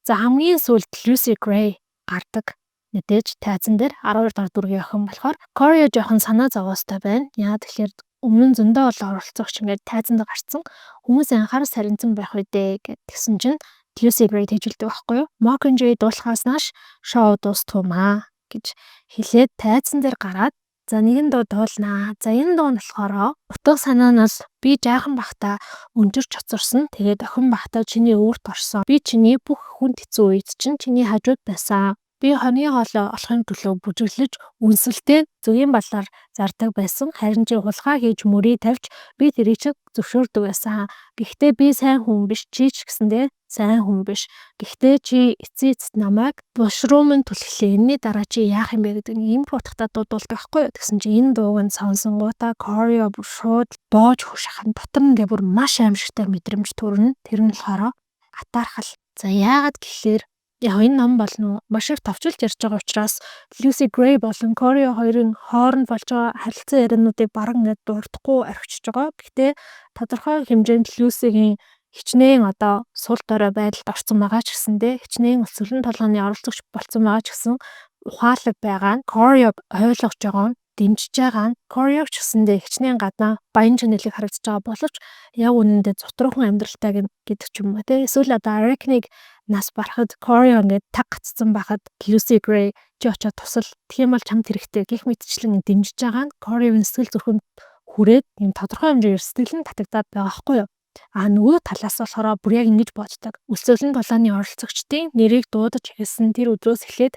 За хамгийн сүүлд Lucy Gray гардаг. Мэдээж тайзан дээр 12 дахь дүргийн охин болохоор Corio жоохон санаа зовоостой байна. Яа тэгэхээр өмнө нь зөндөө бол оролцогч ингээд тайзан дээр гарцсан. Хүмүүс анхаарал сарнцсан байх үедээ гэдгсэн чинь Lucy Gray хэлдэг байхгүй юу? Mockingjay дуулахаас нааш шоу дуустгамаа гэж хэлээд тайзан дээр гараад за нэгэн дуу дуулнаа. За энэ дуу нь болохоор утга санаа нь бол би жаахан бахта өндөр чоцорсон. Тэгээд охин бахта чиний өөрт орсон. Би чиний бүх хүнд хэцүү үед чинь чиний хажууд байсан. Би хоны хоолой олохын төлөө бүжиглэж үнсэлтэй зөгийн балаар зардаг байсан. Харин чи хулгай хийж мөрий тавьж би тэрийг ч зөвшөөрдөг байсан. Гэхдээ би сайн хүн биш чи ч гэсэндээ сайн хүн биш. Гэхдээ чи эцээц намайг бушруу минь түлхлээ. Энэний дараа чи яах юм бэ гэдэг ийм утгатай дуудулдаг байхгүй юу? Тэгсэн чи энэ дууг нь сонсонгуудаа Corio шууд боож хөшахын дотор нь бүр маш аимшигтай мэдрэмж төрнө. Тэр нь болохоор атаархал. За яагаад гэхээр яг энэ ном бол маш их товчилж ярьж байгаа учраас Lucy Gray болон Corio хоёрын хооронд болж байгаа харилцан яриануудыг бараг ингээд дурдахгүй орхичж байгаа. Гэхдээ тодорхой хэмжээнд Lucy-гийн хичнээн одоо сул дорой байдалд орсон байгаа ч гэсэндээ хичнээн өсвөлэн толгойн оролцогч болсон байгаа ч гэсэн ухаалаг байгаа нь Corio ойлгож байгаа нь дэмжиж байгаа нь Corio ч гэсэндээ хичнээн гадаа баян чанарыг харагдаж байгаа боловч яг үнэндээ зутруухан амьдралтай гэдэг ч юм уу те. Эсвэл одоо Arachne-ыг нас барахад Corio ингээд таг гацсан байхад Lucy Gray чи очоод тусал тийм бол чамд хэрэгтэй гэх мэтчлэн дэмжиж байгаа нь Corio-ийн сэтгэл зүрхэнд хүрээд юм тодорхой хэмжээгээр сэтгэл нь татагдаад байгаа байхгүй юу. Нөгөө талаас болохоор бүр яг ингэж боддог. Өсвөлэн толгойн оролцогчдын нэрийг дуудаж хэлсэн тэр өдрөөс эхлээд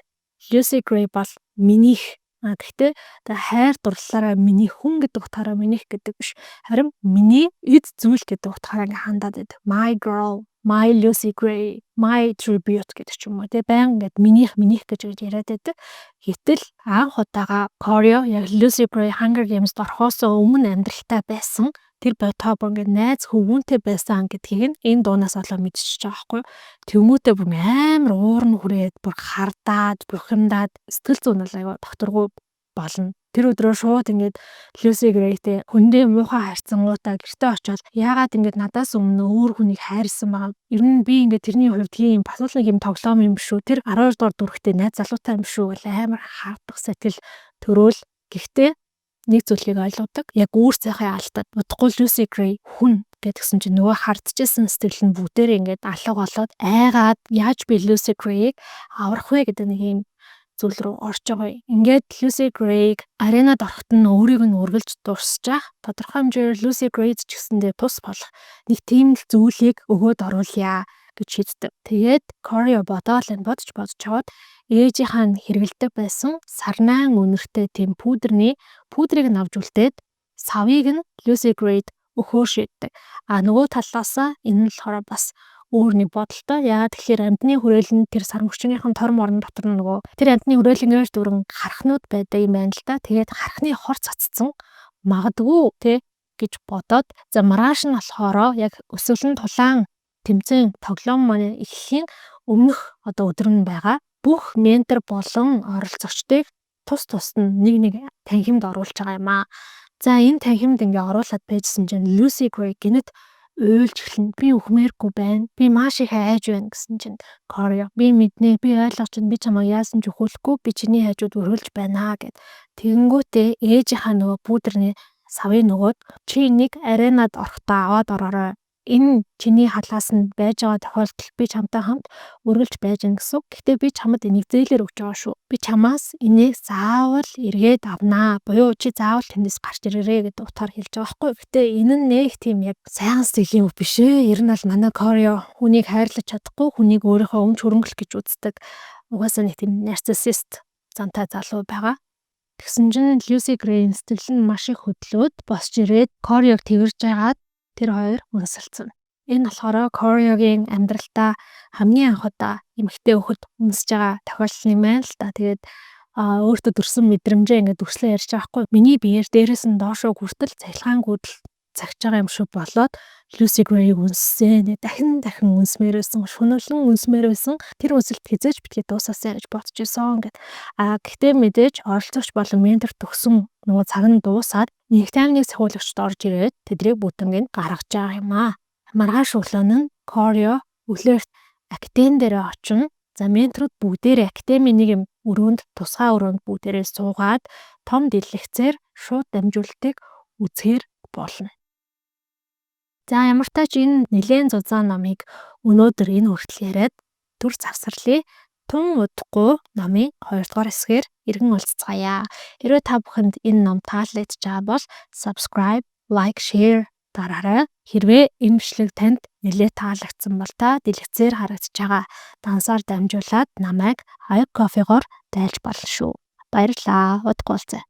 Lucy Gray бол минийх. Гэхдээ хайр дурлалаараа миний хүн гэдэг утгаараа минийх гэдэг биш. Харин миний эд зүйл гэдэг утгаараа ингээ хандаад байдаг. My girl, my Lucy Gray, my tribute гэдэг ч юм уу те. Баян ингээд минийх гэж яриад байдаг. Гэтэл анх удаага Corio яг Lucy Gray Hunger Games-д орохоос өмнө амьдралтай байсан. Тэр бодхоо ингээд найз хөвгүүнтэй байсан гэдгийг энэ дуунаас олоо мэдчихэж байгаа байхгүй юу. Тэмүүтэ бүр амар уурн хүрээд бүр хардаад, бухимдаад сэтгэл зүйн бол аяга докторгүй болно. Тэр өдрөө шууд ингээд Lucy Gray-тэй хүндээ муухай харьцангуудаа гэртээ очоод яагаад ингээд надаас өмнө өөр хүнийг хайрлсан байгаа. Ер нь би ингээд тэрний хувьд ийм басуулнаг юм тоглоом юм биш үү. Тэр 12 дугаар дүрхтэй найз залуутай юм шүү гэл амар хаагдах сэтгэл төрөөл. Гэхдээ нэг зүйлийг ойлгодог. Яг үүр цайхаа алдаад удахгүй Lucy Gray хүн гэдгсэн чинь нөгөө хардчихсан сэтгэл нь бүгдээр ингээд алга болоод айгаад яаж би Lucy Gray-г аврах вэ гэдэг нэг юм зүйл рүү орж байгаа. Ингээд Lucy Gray-г аренад ороход нь өөрийг нь үргэлж дурсаж байгаа. Тодорхой хэмжээгээр Lucy Gray-д ч гэсэндээ тус болох нэг тийм л зүйлийг өгөөд оруулъя гэж шийддэг. Тэгээд Corio бодоод чаваад ээжийнхаа нь хэрэгэлдэг байсан сарнаан үнэртэй тийм пудрыг нь авч үлдээд савыг нь Lucy Gray-д өгөхөөр шийддэг. Нөгөө талаасаа энэ нь болохоор бас өөр нэг бодолтой. Яагаад тэгэхээр амьтны хүрээлэн тэр сармөгчнийхэн тор морон дотор нөгөө тэр амьтны хүрээлэнгээр дүрэн хархнууд байдаг юм байна л да. Тэгээд хархны хор цацсан магадгүй те гэж бодоод за маргааш нь болохоор яг өсвөлэн тулаан тэмцээн тоглоом маань эхлэхийн өмнөх одоо өдөр нь байгаа бүх ментор болон оролцогчдыг тус нь нэг танхимд оруулж байгаа юм аа. За энэ танхимд ингээ оруулаад байжсэн чинь Lucy Gray гинэт уйлж эхэлнэ. Би үхмээргүй байна. Би маш их айж байна гэсэн чинь Корио би мэднэ. Би ойлгож байна. Би чамайг яасан ч өхөөлөхгүй. Би чиний хажууд өргөлж байна гэд. Тэгэнгүүтээ ээжийнхаа нөгөө пудрны савын нөгөөд чи энийг аренад орохдоо аваад ороорой. Энэ чиний халаас нь байж байгаа тохиолдолд би чамтай хамт өргөлж байж гэн гэсэн. Гэхдээ би чамд энийг зээлээр өгч байгаа шүү. Би чамаас энийг заавал эргээд авнаа. Буюу чи заавал тэндээс гарч ирээрэй гэдэг утгаар хэлж байгаа байхгүй. Гэхдээ энэ нь нэг тийм яг сайн сэтгэлийн үг биш ээ. Ер нь бол манай Корио хүнийг хайрлаж чадахгүй, хүнийг өөрийнхөө өмч хөрөнгөлөх гэж үздэг. Угаасаа нэг тийм нарциссист зантай залуу байгаа. Тэгсэн чинь Люси Грейн сэтгэл нь маш их хөдлөөд босч ирээд Кориог тэрж байгаад тэр хоёр үнсэлцэн. Энэ болохоор Кориогийн амьдралдаа хамгийн анх удаа эмэгтэй хөхөд үнсэж байгаа тохиолдол юм байна л да. Тэгээд өөртөө төрсэн мэдрэмжээ ингээд өслөө ярьж байгаа хгүй. Миний биеэр дээрээс нь доошоо хүртэл цахилгаангууд л цагж байгаа юм шиг болоод Люси Грейг үнссэн. Дахин үнсмээр байсан. Шүнэлэн үнсмээр байсан. Тэр үнсэлт хизээж битгий дуусаасаа гэж бодож исэн гэд. Гэхдээ мэдээж оролцогч болон ментор төгсөн нөгөө цаг нь дуусаад нэгт аймагны сахиулагчд орж ирээд тэдрийг бүтэнгийн гаргаж байгаа юм аа. Маргааш өглөө нь Корио өглөөрт академи дээр очин. За менторууд бүгдээрээ академийн нэг юм өрөөнд тусгай өрөөнд бүгдээрээ суугаад том дэлгэцээр шууд дамжуултыг үзэхэр болно. За ямар ч тач энэ нэлээд зузаан номыг өнөөдөр энэ хүртэл яриад төр завсарлаа. Тун удахгүй номын 2 дугаар хэсгээр иргэн уулзцаая. Хэрвээ та бүхэнд энэ ном таалагдж байгаа бол subscribe, like, share дараарай. Хэрвээ энэ бичлэг танд нэлээд таалагдсан бол та дэлгэцээр харагдаж байгаа дансаар дамжуулаад намайг High Coffee-гоор дайлж болно шүү. Баярлалаа. Удахгүй уулзъя.